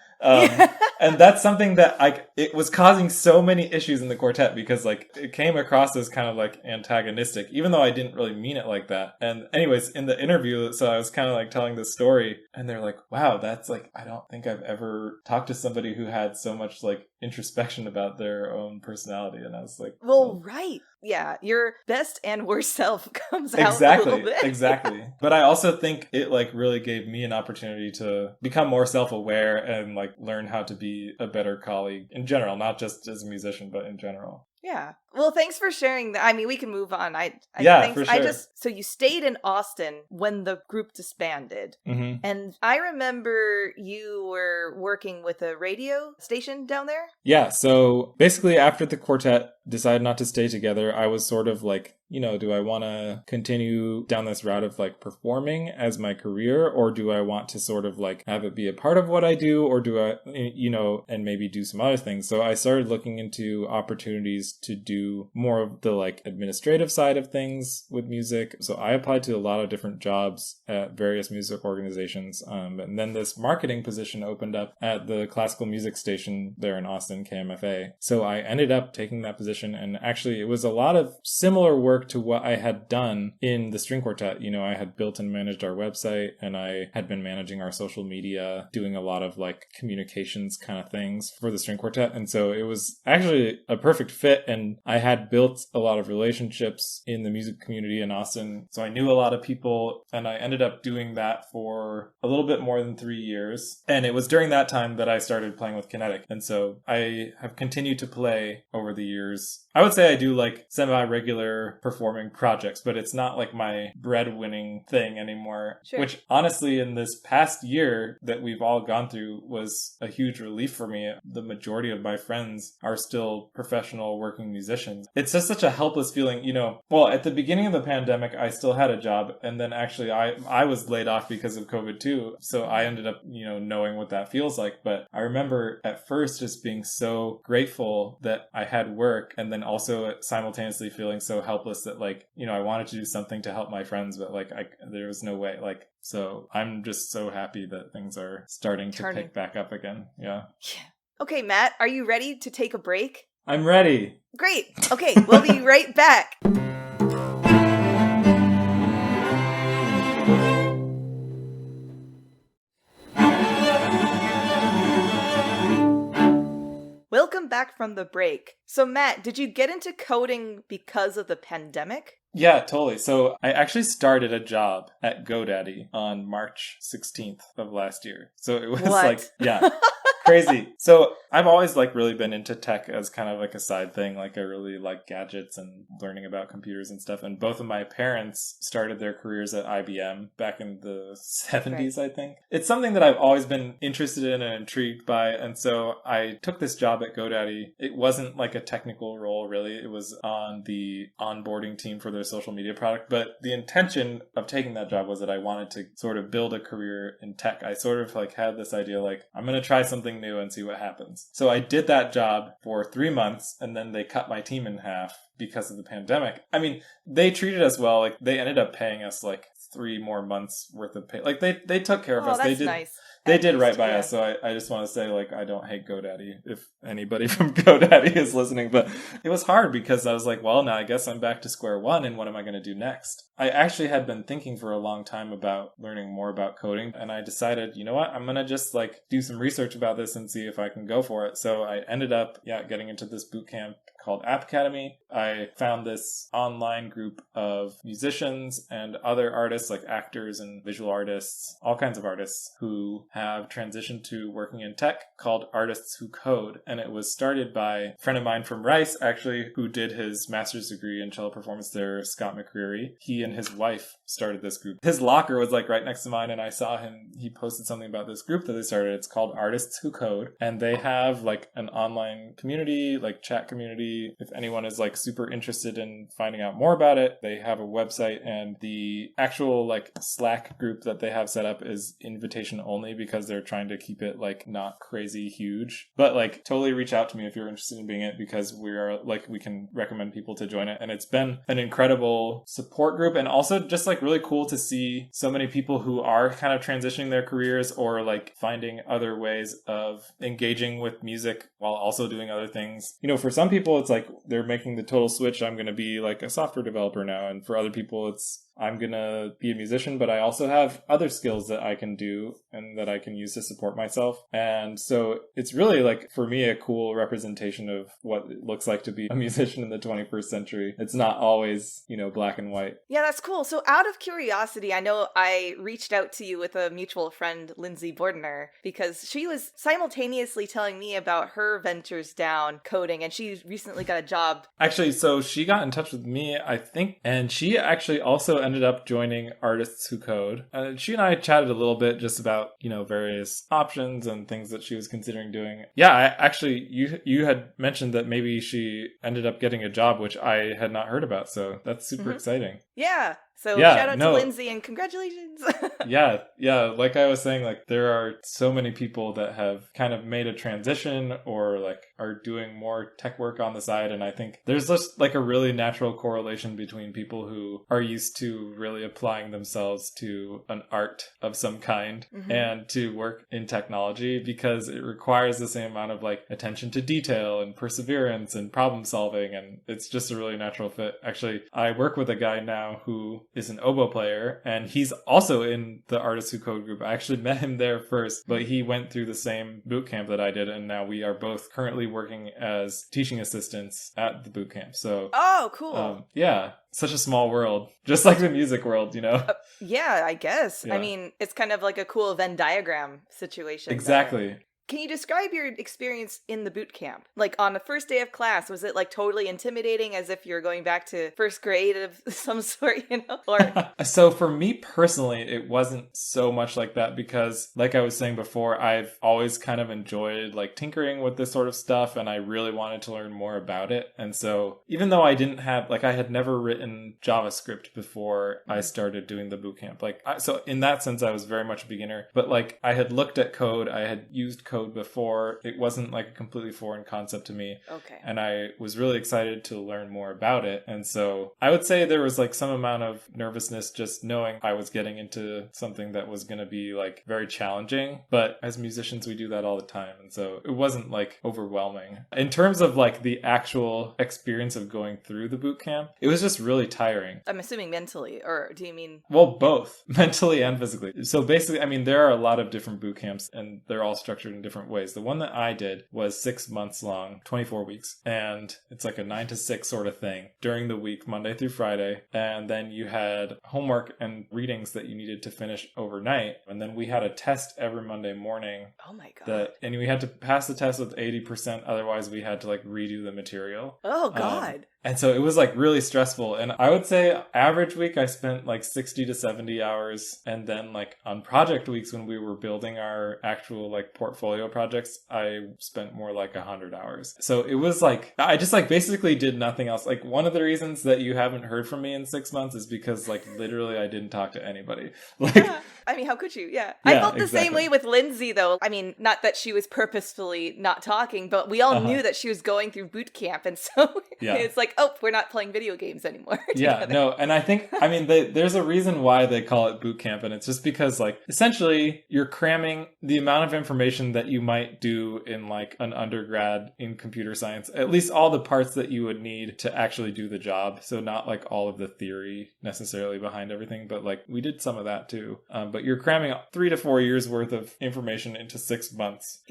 And that's something that it was causing so many issues in the quartet because like it came across as kind of like antagonistic, even though I didn't really mean it like that. And anyways, in the interview, so I was kind of like telling this story and they're like, wow, that's like, I don't think I've ever talked to somebody who had so much like introspection about their own personality. And I was like, well, right. Yeah, your best and worst self comes out a little bit. Exactly. But I also think it like really gave me an opportunity to become more self-aware and like learn how to be a better colleague in general, not just as a musician, but in general. Yeah. Well, thanks for sharing that. I mean, we can move on. For sure. So you stayed in Austin when the group disbanded. Mm-hmm. And I remember you were working with a radio station down there. Yeah. So basically after the quartet decided not to stay together, I was sort of like, do I want to continue down this route of like performing as my career, or do I want to sort of like have it be a part of what I do, or do I, and maybe do some other things? So I started looking into opportunities to do more of the like administrative side of things with music. So I applied to a lot of different jobs at various music organizations. And then this marketing position opened up at the classical music station there in Austin, KMFA. So I ended up taking that position, and actually it was a lot of similar work to what I had done in the string quartet. I had built and managed our website, and I had been managing our social media, doing a lot of like communications kind of things for the string quartet. And so it was actually a perfect fit, and I had built a lot of relationships in the music community in Austin. So I knew a lot of people, and I ended up doing that for a little bit more than 3 years. And it was during that time that I started playing with Kinetic. And so I have continued to play over the years. I would say I do like semi-regular performing projects, but it's not like my breadwinning thing anymore. Sure. Which honestly, in this past year that we've all gone through was a huge relief for me. The majority of my friends are still professional working musicians. It's just such a helpless feeling, well, at the beginning of the pandemic, I still had a job, and then actually I was laid off because of COVID too. So I ended up, knowing what that feels like. But I remember at first just being so grateful that I had work, and then also simultaneously feeling so helpless that like, I wanted to do something to help my friends, but like there was no way. Like, so I'm just so happy that things are starting to pick back up again. Yeah. Okay, Matt, are you ready to take a break? I'm ready. Great. Okay, we'll be right back. Welcome back from the break. So Matt, did you get into coding because of the pandemic? Yeah, totally. So I actually started a job at GoDaddy on March 16th of last year. So it was like, yeah. Crazy. So I've always like really been into tech as kind of like a side thing. Like I really like gadgets and learning about computers and stuff. And both of my parents started their careers at IBM back in the 70s, right. I think. It's something that I've always been interested in and intrigued by. And so I took this job at GoDaddy. It wasn't like a technical role really. It was on the onboarding team for their social media product. But the intention of taking that job was that I wanted to sort of build a career in tech. I sort of like had this idea like I'm going to try something new and see what happens. So I did that job for 3 months, and then they cut my team in half because of the pandemic. I mean, they treated us well. Like they ended up paying us like 3 more months worth of pay. Like they took care of us. That's they did nice. They did right by us. So I just want to say, like, I don't hate GoDaddy if anybody from GoDaddy is listening. But it was hard because I was like, well, now I guess I'm back to square one. And what am I going to do next? I actually had been thinking for a long time about learning more about coding. And I decided, you know what? I'm going to just like do some research about this and see if I can go for it. So I ended up, getting into this boot camp called App Academy. I found this online group of musicians and other artists like actors and visual artists, all kinds of artists who have transitioned to working in tech called Artists Who Code. And it was started by a friend of mine from Rice, actually, who did his master's degree in cello performance there, Scott McCreary. He and his wife started this group. His locker was like right next to mine, and I saw him, he posted something about this group that they started. It's called Artists Who Code, and they have like an online community, like chat community. If anyone is like super interested in finding out more about it, they have a website, and the actual like Slack group that they have set up is invitation only because they're trying to keep it like not crazy huge. But like totally reach out to me if you're interested in being it, because we are like, we can recommend people to join it. And it's been an incredible support group, and also just like really cool to see so many people who are kind of transitioning their careers or like finding other ways of engaging with music while also doing other things. You know, for some people it's like they're making the total switch, I'm going to be like a software developer now. And for other people it's I'm going to be a musician, but I also have other skills that I can do and that I can use to support myself. And so it's really like, for me, a cool representation of what it looks like to be a musician in the 21st century. It's not always, you know, black and white. Yeah, that's cool. So out of curiosity, I know I reached out to you with a mutual friend, Lindsay Bordner, because she was simultaneously telling me about her ventures down coding, and she recently got a job. Actually, so she got in touch with me, I think, and she actually also ended up joining Artists Who Code. She and I chatted a little bit just about, you know, various options and things that she was considering doing. Yeah, you had mentioned that maybe she ended up getting a job, which I had not heard about. So that's super exciting. Yeah. So shout out to Lindsay and congratulations. Yeah. Like I was saying, like there are so many people that have kind of made a transition or like are doing more tech work on the side. And I think there's just like a really natural correlation between people who are used to really applying themselves to an art of some kind and to work in technology, because it requires the same amount of like attention to detail and perseverance and problem solving. And it's just a really natural fit. Actually, I work with a guy now who is an oboe player, and he's also in the Artists Who Code group. I actually met him there first, but he went through the same boot camp that I did, and now we are both currently working as teaching assistants at the boot camp. So, oh, cool. Yeah, such a small world, just like the music world, you know? Yeah, I guess. Yeah. I mean, it's kind of like a cool Venn diagram situation. Exactly. There. Can you describe your experience in the boot camp? Like on the first day of class, was it like totally intimidating as if you're going back to first grade of some sort, you know? Or So for me personally, it wasn't so much like that because like I was saying before, I've always kind of enjoyed like tinkering with this sort of stuff, and I really wanted to learn more about it. And so even though I didn't have, like I had never written JavaScript before I started doing the boot camp. So in that sense, I was very much a beginner, but like I had looked at code, I had used code before. It wasn't like a completely foreign concept to me. Okay. And I was really excited to learn more about it. And so I would say there was like some amount of nervousness just knowing I was getting into something that was going to be like very challenging. But as musicians, we do that all the time. And so it wasn't like overwhelming. In terms of like the actual experience of going through the boot camp, it was just really tiring. I'm assuming mentally, or do you mean? Well, both mentally and physically. So basically, I mean, there are a lot of different boot camps and they're all structured in different ways. The one that I did was 6 months long, 24 weeks. And it's like a 9 to 6 sort of thing during the week, Monday through Friday. And then you had homework and readings that you needed to finish overnight. And then we had a test every Monday morning. Oh my God. And we had to pass the test with 80%. Otherwise, we had to like redo the material. Oh God. And so it was like really stressful. And I would say average week, I spent like 60 to 70 hours. And then like on project weeks, when we were building our actual like portfolio projects, I spent more like 100 hours. So it was like, I just like basically did nothing else. Like one of the reasons that you haven't heard from me in 6 months is because like literally I didn't talk to anybody. Like, yeah. I mean, how could you? Yeah. I felt the exactly. same way with Lindsay though. I mean, not that she was purposefully not talking, but we all knew that she was going through boot camp. And so it's like, like, oh, we're not playing video games anymore. Yeah, no, and I think, I mean, there's a reason why they call it boot camp, and it's just because, like, essentially, you're cramming the amount of information that you might do in, like, an undergrad in computer science, at least all the parts that you would need to actually do the job. So not, like, all of the theory necessarily behind everything, but, like, we did some of that, too. But you're cramming 3 to 4 years worth of information into 6 months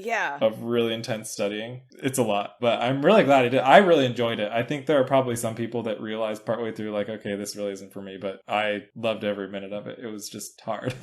of really intense studying. It's a lot, but I'm really glad I did. I really enjoyed it. I think there are probably some people that realized partway through, like, okay, this really isn't for me, but I loved every minute of it. It was just hard.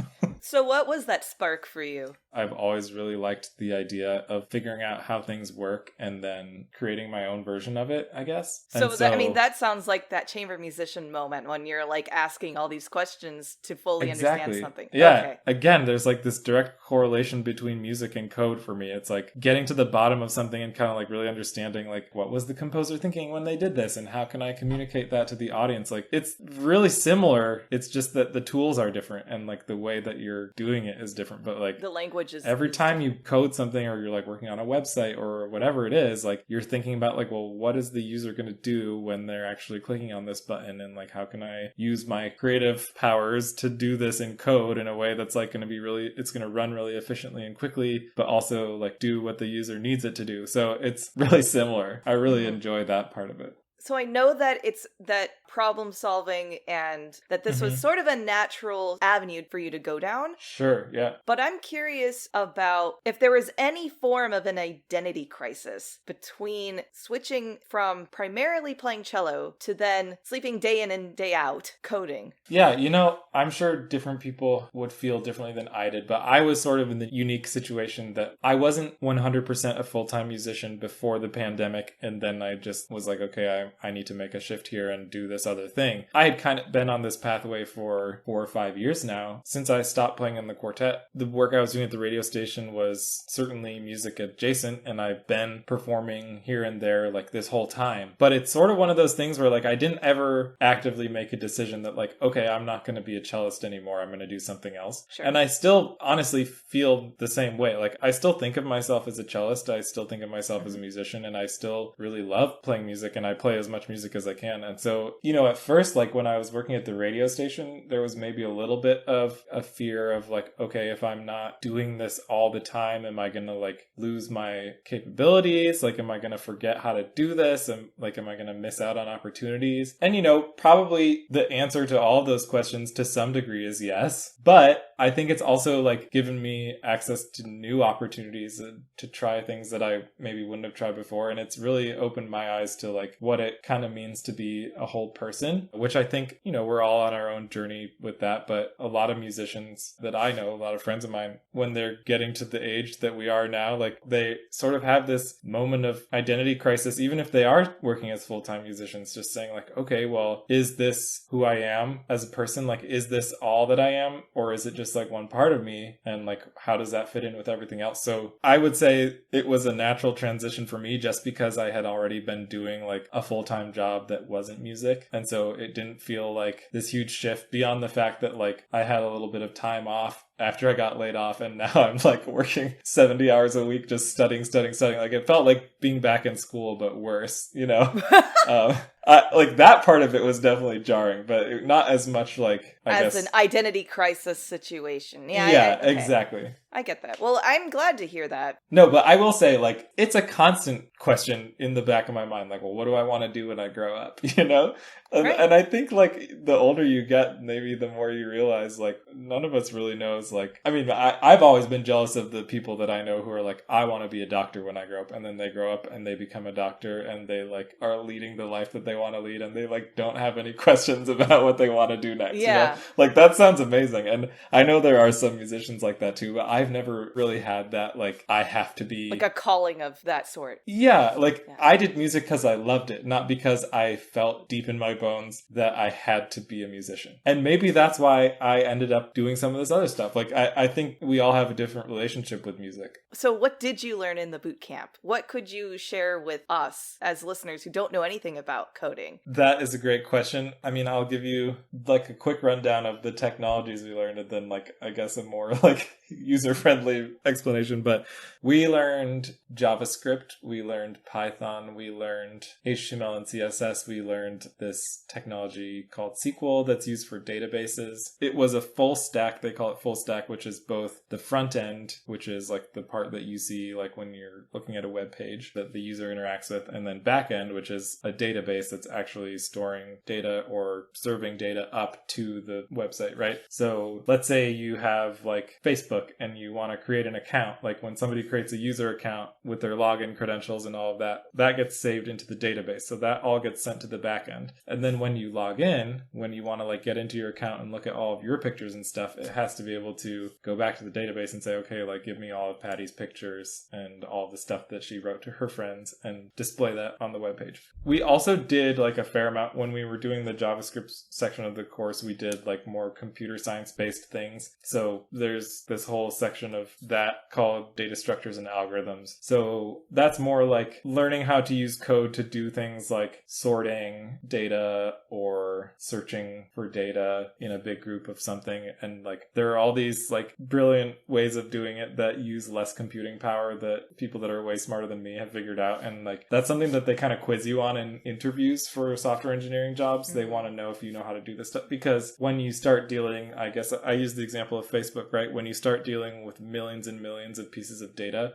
So what was that spark for you? I've always really liked the idea of figuring out how things work and then creating my own version of it, I guess. So, I mean, that sounds like that chamber musician moment when you're like asking all these questions to fully understand something. Yeah. Okay. Again, there's like this direct correlation between music and code for me. It's like getting to the bottom of something and kind of like really understanding like what was the composer thinking when they did this and how can I communicate that to the audience? Like it's really similar. It's just that the tools are different and like the way that you're doing it is different. But like the language is every time you code something or you're like working on a website or whatever it is, like you're thinking about like, well, what is the user going to do when they're actually clicking on this button? And like, how can I use my creative powers to do this in code in a way that's like going to be really, it's going to run really efficiently and quickly, but also like do what the user needs it to do. So it's really similar. I really enjoy that part of it. So I know that it's that problem solving and that this was sort of a natural avenue for you to go down. Sure, yeah. But I'm curious about if there was any form of an identity crisis between switching from primarily playing cello to then sleeping day in and day out coding. Yeah, you know, I'm sure different people would feel differently than I did, but I was sort of in the unique situation that I wasn't 100% a full-time musician before the pandemic, and then I just was like, okay, I need to make a shift here and do this other thing. I had kind of been on this pathway for 4 or 5 years now. Since I stopped playing in the quartet, the work I was doing at the radio station was certainly music adjacent, and I've been performing here and there like this whole time. But it's sort of one of those things where like I didn't ever actively make a decision that like, okay, I'm not going to be a cellist anymore. I'm going to do something else. Sure. And I still honestly feel the same way. Like I still think of myself as a cellist. I still think of myself as a musician, and I still really love playing music, and I play as much music as I can. And so, you know, at first, like when I was working at the radio station, there was maybe a little bit of a fear of like, okay, if I'm not doing this all the time, am I going to like lose my capabilities? Like, am I going to forget how to do this? And like, am I going to miss out on opportunities? And, you know, probably the answer to all of those questions to some degree is yes. But I think it's also like given me access to new opportunities to try things that I maybe wouldn't have tried before. And it's really opened my eyes to like what it kind of means to be a whole person, which I think, you know, we're all on our own journey with that. But a lot of musicians that I know, a lot of friends of mine, when they're getting to the age that we are now, like they sort of have this moment of identity crisis, even if they are working as full-time musicians, just saying like, okay, well, is this who I am as a person? Like, is this all that I am? Or is it just like one part of me? And like, how does that fit in with everything else? So I would say it was a natural transition for me just because I had already been doing like a full-time job that wasn't music. And so it didn't feel like this huge shift beyond the fact that like I had a little bit of time off after I got laid off, and now I'm like working 70 hours a week just studying. Like it felt like being back in school, but worse, you know? Like that part of it was definitely jarring, but not as much like, I guess. As an identity crisis situation. Yeah, okay. Exactly. I get that. Well, I'm glad to hear that. No, but I will say, like, it's a constant question in the back of my mind. Like, well, what do I want to do when I grow up? You know? Right. And I think, like, the older you get, maybe the more you realize, like, none of us really knows, like, I mean, I've always been jealous of the people that I know who are like, I want to be a doctor when I grow up. And then they grow up and they become a doctor and they, like, are leading the life that they want to lead. And they, like, don't have any questions about what they want to do next. Yeah. You know? Like, that sounds amazing. And I know there are some musicians like that too, but I've never really had that, like, I have to be like a calling of that sort. Yeah, like I did music because I loved it, not because I felt deep in my bones that I had to be a musician. And maybe that's why I ended up doing some of this other stuff. stuff. Like, I think we all have a different relationship with music. So what did you learn in the boot camp? What could you share with us as listeners who don't know anything about coding? That is a great question. I mean, I'll give you like a quick rundown of the technologies we learned and then like, I guess a more like user-friendly explanation. But we learned JavaScript, we learned Python, we learned HTML and CSS, we learned this technology called SQL that's used for databases. It was a full stack. They call it full stack, which is both the front end, which is like the part that you see like when you're looking at a web page that the user interacts with, and then back end, which is a database that's actually storing data or serving data up to the website, right? So let's say you have like Facebook and you want to create an account. Like when somebody creates a user account with their login credentials and all of that, that gets saved into the database. So that all gets sent to the back end. And then when you log in, when you want to like get into your account and look at all of your pictures and stuff, it has to be able to go back to the database and say, okay, like give me all of Patty's pictures and all the stuff that she wrote to her friends and display that on the webpage. We also did like a fair amount when we were doing the JavaScript section of the course. We did like more computer science based things. So there's this whole section of that called data structures and algorithms. So that's more like learning how to use code to do things like sorting data or searching for data in a big group of something. And like there are all these like brilliant ways of doing it that use less computing power that people that are way smarter than me have figured out. And like that's something that they kind of quiz you on in interviews for software engineering jobs. They want to know if you know how to do this stuff, because when you start dealing, I guess I use the example of Facebook, right? When you start dealing with millions and millions of pieces of data,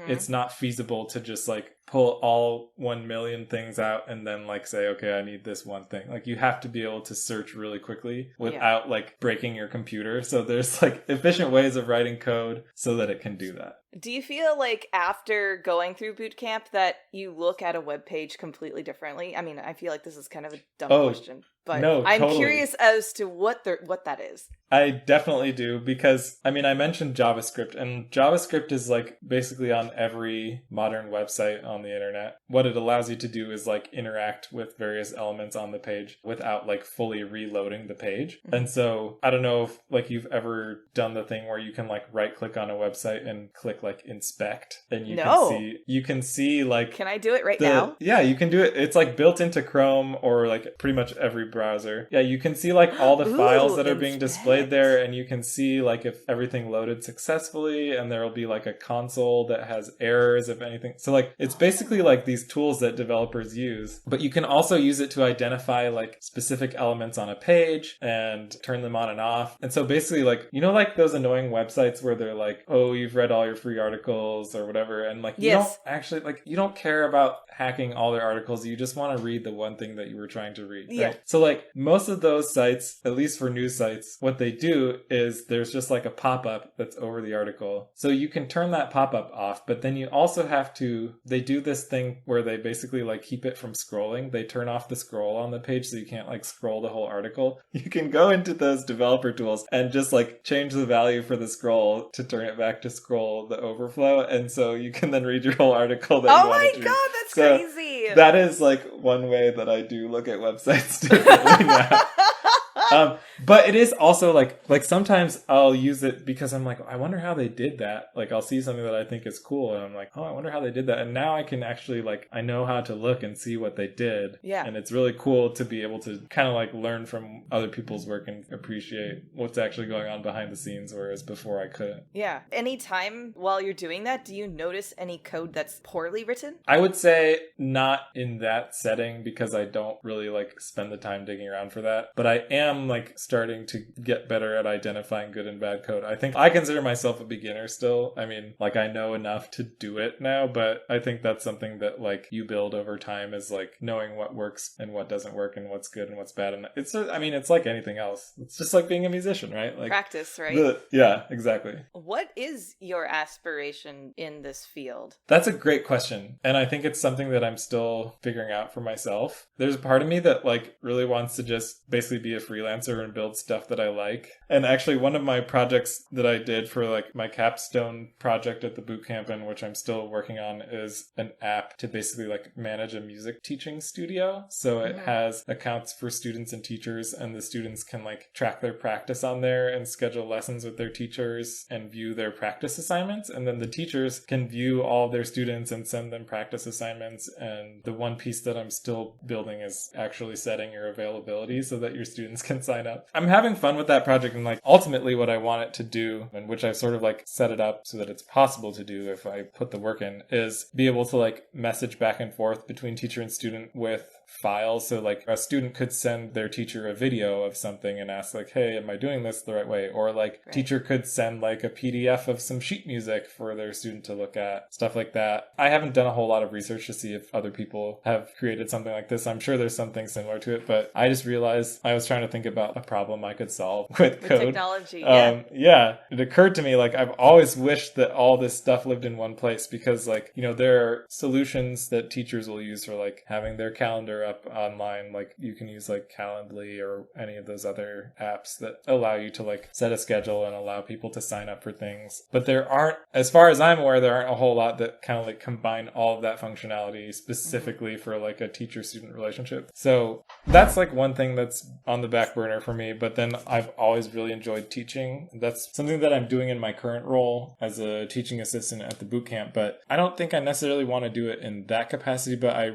it's not feasible to just like pull all 1 million things out and then like say, okay, I need this one thing. Like you have to be able to search really quickly without like breaking your computer. So there's like efficient ways of writing code so that it can do that. Do you feel like after going through boot camp that you look at a web page completely differently? I mean, I feel like this is kind of a dumb question, but no, I'm totally curious as to what that is. I definitely do, because I mean, I mentioned JavaScript, and JavaScript is like basically on every modern website on the internet. What it allows you to do is like interact with various elements on the page without like fully reloading the page. And so I don't know if like you've ever done the thing where you can like right click on a website and click like inspect, and you can see like, can I do it right now? Yeah, you can do it. It's like built into Chrome or like pretty much every browser. Yeah, you can see like all the files that are being displayed there, and you can see like if everything loaded successfully, and there will be like a console that has errors if anything. So like it's basically like these tools that developers use, but you can also use it to identify like specific elements on a page and turn them on and off. And so basically like, you know, like those annoying websites where they're like, oh, you've read all your free articles or whatever, and like you don't actually like, you don't care about hacking all their articles, you just want to read the one thing that you were trying to read, right? So like most of those sites, at least for news sites, what they do is there's just like a pop-up that's over the article, so you can turn that pop-up off, but then you also have to, they do this thing where they basically like keep it from scrolling. They turn off the scroll on the page so you can't like scroll the whole article. You can go into those developer tools and just like change the value for the scroll to turn it back to scroll the overflow, and so you can then read your whole article that you wanted to read. Oh my god, that's crazy. That is like one way that I do look at websites differently now. But it is also like sometimes I'll use it because I'm like, I wonder how they did that. Like I'll see something that I think is cool and I'm like, oh, I wonder how they did that. And now I can actually like, I know how to look and see what they did. Yeah. And it's really cool to be able to kind of like learn from other people's work and appreciate what's actually going on behind the scenes, whereas before I couldn't. Yeah. Anytime while you're doing that, do you notice any code that's poorly written? I would say not in that setting, because I don't really like spend the time digging around for that. But I am like starting to get better at identifying good and bad code. I think I consider myself a beginner still. I mean, like I know enough to do it now, but I think that's something that like you build over time, is like knowing what works and what doesn't work and what's good and what's bad. And it's, I mean, it's like anything else. It's just like being a musician, right? Like practice, right? Yeah, exactly. What is your aspiration in this field? That's a great question. And I think it's something that I'm still figuring out for myself. There's a part of me that like really wants to just basically be a freelancer freelancer and build stuff that I like. And actually one of my projects that I did for like my capstone project at the boot camp, and which I'm still working on, is an app to basically like manage a music teaching studio. So it has accounts for students and teachers, and the students can like track their practice on there and schedule lessons with their teachers and view their practice assignments. And then the teachers can view all of their students and send them practice assignments. And the one piece that I'm still building is actually setting your availability so that your students can sign up. I'm having fun with that project, and like ultimately what I want it to do, and which I've sort of like set it up so that it's possible to do if I put the work in, is be able to like message back and forth between teacher and student with files. So like a student could send their teacher a video of something and ask like, hey, am I doing this the right way? Or like teacher could send like a PDF of some sheet music for their student to look at, stuff like that. I haven't done a whole lot of research to see if other people have created something like this. I'm sure there's something similar to it, but I just realized I was trying to think about a problem I could solve with code. Technology, yeah. It occurred to me like I've always wished that all this stuff lived in one place, because like, you know, there are solutions that teachers will use for like having their calendar up online. Like you can use like Calendly or any of those other apps that allow you to like set a schedule and allow people to sign up for things. But there aren't, as far as I'm aware, there aren't a whole lot that kind of like combine all of that functionality specifically for like a teacher-student relationship. So that's like one thing that's on the back burner for me. But then I've always really enjoyed teaching. That's something that I'm doing in my current role as a teaching assistant at the boot camp, but I don't think I necessarily want to do it in that capacity. But I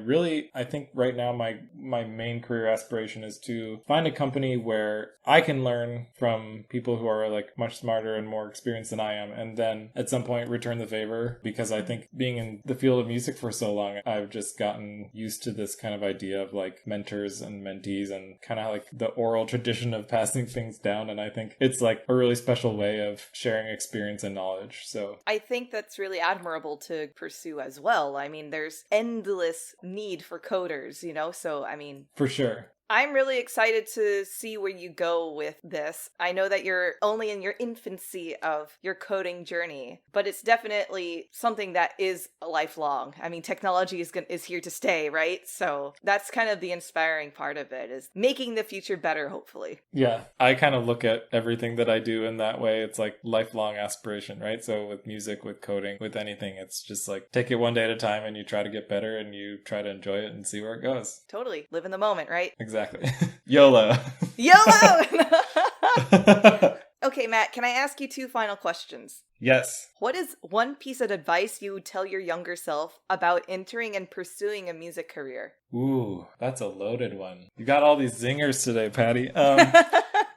think right now my main career aspiration is to find a company where I can learn from people who are like much smarter and more experienced than I am, and then at some point return the favor, because I think being in the field of music for so long, I've just gotten used to this kind of idea of like mentors and mentees and kind of like the oral tradition of passing things down. And I think it's like a really special way of sharing experience and knowledge. So I think that's really admirable to pursue as well. I mean, there's endless need for coders, you know? So, I mean, for sure. I'm really excited to see where you go with this. I know that you're only in your infancy of your coding journey, but it's definitely something that is lifelong. I mean, technology is here to stay, right? So that's kind of the inspiring part of it, is making the future better, hopefully. Yeah, I kind of look at everything that I do in that way. It's like lifelong aspiration, right? So with music, with coding, with anything, it's just like take it one day at a time and you try to get better and you try to enjoy it and see where it goes. Totally. Live in the moment, right? Exactly. YOLO. YOLO! Okay, Matt, can I ask you 2 final questions? Yes. What is one piece of advice you would tell your younger self about entering and pursuing a music career? Ooh, that's a loaded one. You got all these zingers today, Patty.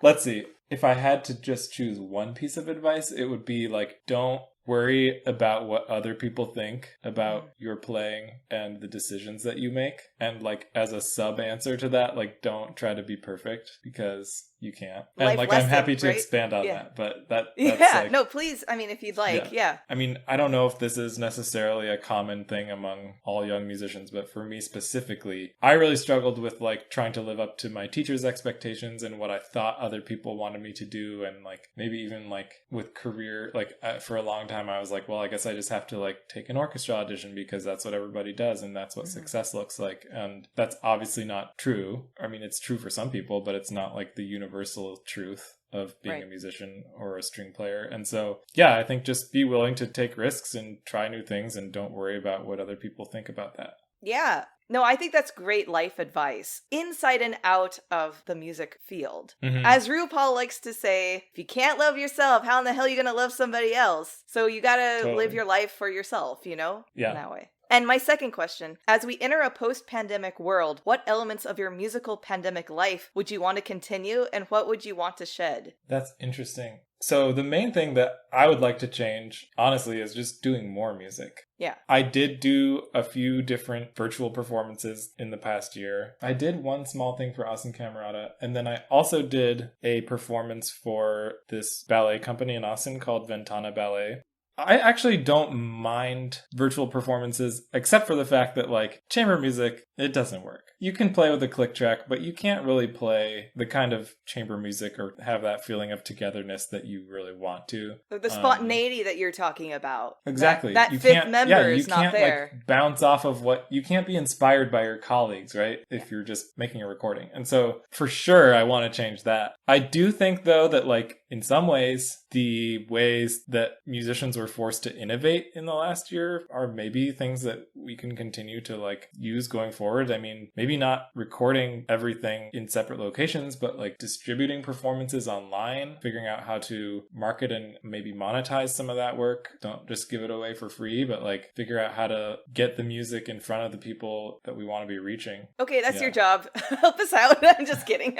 Let's see. If I had to just choose one piece of advice, it would be like, don't worry about what other people think about your playing and the decisions that you make. And like as a sub answer to that, like don't try to be perfect, because you can't. And Life like lesson, I'm happy to right? expand on Yeah. that, but that's yeah, like, no, please. I mean, if you'd like, yeah. I mean, I don't know if this is necessarily a common thing among all young musicians, but for me specifically, I really struggled with like trying to live up to my teacher's expectations and what I thought other people wanted me to do. And like maybe even like with career, like for a long time I was like, well, I guess I just have to like take an orchestra audition because that's what everybody does and that's what success looks like. And that's obviously not true. I mean, it's true for some people, but it's not like the universal truth of being a musician or a string player. And so, yeah, I think just be willing to take risks and try new things and don't worry about what other people think about that. Yeah. No, I think that's great life advice, inside and out of the music field. As RuPaul likes to say, if you can't love yourself, how in the hell are you going to love somebody else? So you got to live your life for yourself, you know? Yeah. In that way. And my second question, as we enter a post-pandemic world, what elements of your musical pandemic life would you want to continue and what would you want to shed? That's interesting. So the main thing that I would like to change, honestly, is just doing more music. Yeah. I did do a few different virtual performances in the past year. I did one small thing for Austin Camerata, and then I also did a performance for this ballet company in Austin called Ventana Ballet. I actually don't mind virtual performances, except for the fact that, like, chamber music, it doesn't work. You can play with a click track, but you can't really play the kind of chamber music or have that feeling of togetherness that you really want to. The spontaneity that you're talking about. Exactly. That fifth member is not there. Like, bounce off of you can't be inspired by your colleagues, right? If you're just making a recording. And so, for sure, I want to change that. I do think, though, that, like, in some ways, the ways that musicians were forced to innovate in the last year are maybe things that we can continue to, like, use going forward. I mean, maybe not recording everything in separate locations, but, like, distributing performances online, figuring out how to market and maybe monetize some of that work. Don't just give it away for free, but, like, figure out how to get the music in front of the people that we want to be reaching. Okay, that's your job. Help us out. I'm just kidding.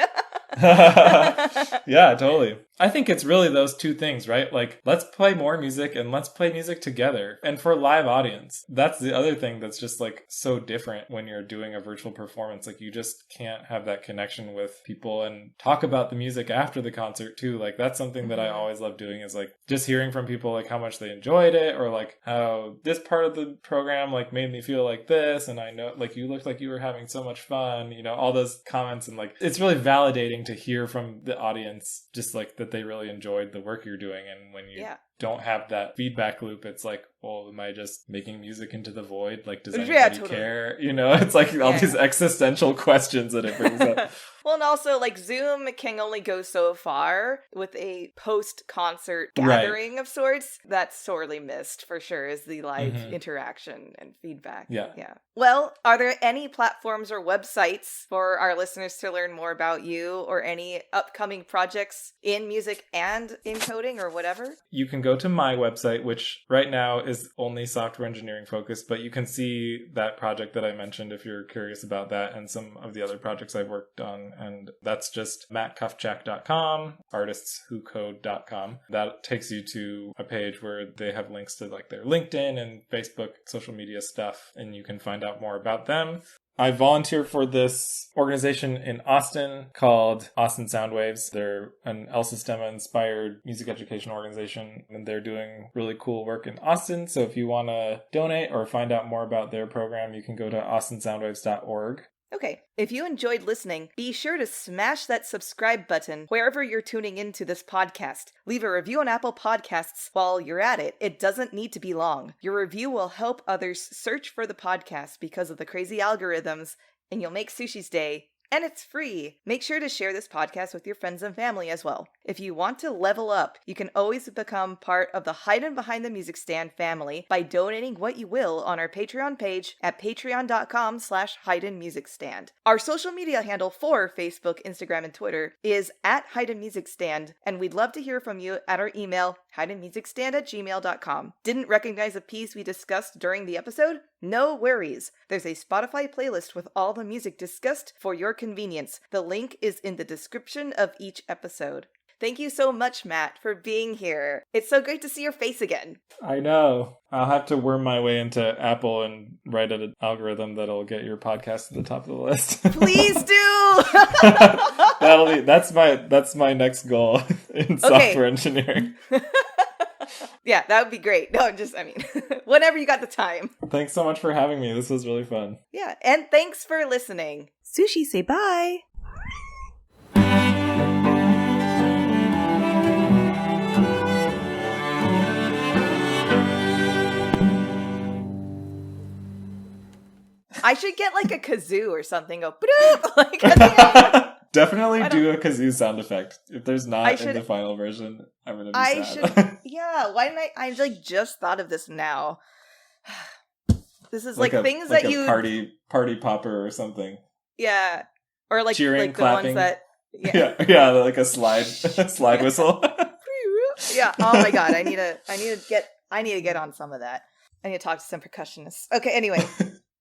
Yeah, totally. I think it's really those two things, right? Like, let's play more music and let's play music together and for a live audience. That's the other thing that's just, like, so different when you're doing a virtual performance. Like, you just can't have that connection with people and talk about the music after the concert too. Like, that's something that I always love doing, is, like, just hearing from people, like, how much they enjoyed it, or, like, how this part of the program, like, made me feel like this, and I know, like, you looked like you were having so much fun, you know, all those comments. And, like, it's really validating to hear from the audience just, like, that they really enjoyed the work you're doing. And when you don't have that feedback loop, it's like, well, am I just making music into the void? Like, does anybody care? You know, it's like all these existential questions that it brings up. Well, and also, like, Zoom can only go so far with a post-concert gathering of sorts. That's sorely missed, for sure, is the live interaction and feedback. Yeah. Well, are there any platforms or websites for our listeners to learn more about you, or any upcoming projects in music and in coding or whatever? You can go to my website, which right now is only software engineering focused, but you can see that project that I mentioned if you're curious about that, and some of the other projects I've worked on. And that's just mattkufchak.com, artistswhocode.com. That takes you to a page where they have links to, like, their LinkedIn and Facebook social media stuff, and you can find out more about them. I volunteer for this organization in Austin called Austin Soundwaves. They're an El Sistema-inspired music education organization, and they're doing really cool work in Austin. So if you want to donate or find out more about their program, you can go to austinsoundwaves.org. Okay, if you enjoyed listening, be sure to smash that subscribe button wherever you're tuning into this podcast. Leave a review on Apple Podcasts while you're at it. It doesn't need to be long. Your review will help others search for the podcast because of the crazy algorithms, and you'll make Sushi's day. And it's free. Make sure to share this podcast with your friends and family as well. If you want to level up, you can always become part of the Haydn Behind the Music Stand family by donating what you will on our Patreon page at patreon.com/Haydn Music Stand. Our social media handle for Facebook, Instagram, and Twitter is at Haydn Music Stand, and we'd love to hear from you at our email, haydnmusicstand@gmail.com. Didn't recognize a piece we discussed during the episode? No worries. There's a Spotify playlist with all the music discussed for your convenience. The link is in the description of each episode. Thank you so much, Matt, for being here. It's so great to see your face again. I know. I'll have to worm my way into Apple and write an algorithm that'll get your podcast to the top of the list. Please do! That's my next goal in software engineering. Yeah, that would be great. No, whenever you got the time. Thanks so much for having me. This was really fun. Yeah, and thanks for listening. Sushi, say bye. I should get, like, a kazoo or something. Go, like, definitely do a kazoo sound effect. If there's not in the final version, I'm gonna be sad. Yeah, why didn't I just thought of this now. This is like things like that you party popper or something. Yeah. Or like cheering, like clapping. The ones that yeah, like a slide whistle. Yeah. Oh my god, I need to get on some of that. I need to talk to some percussionists. Okay, anyway.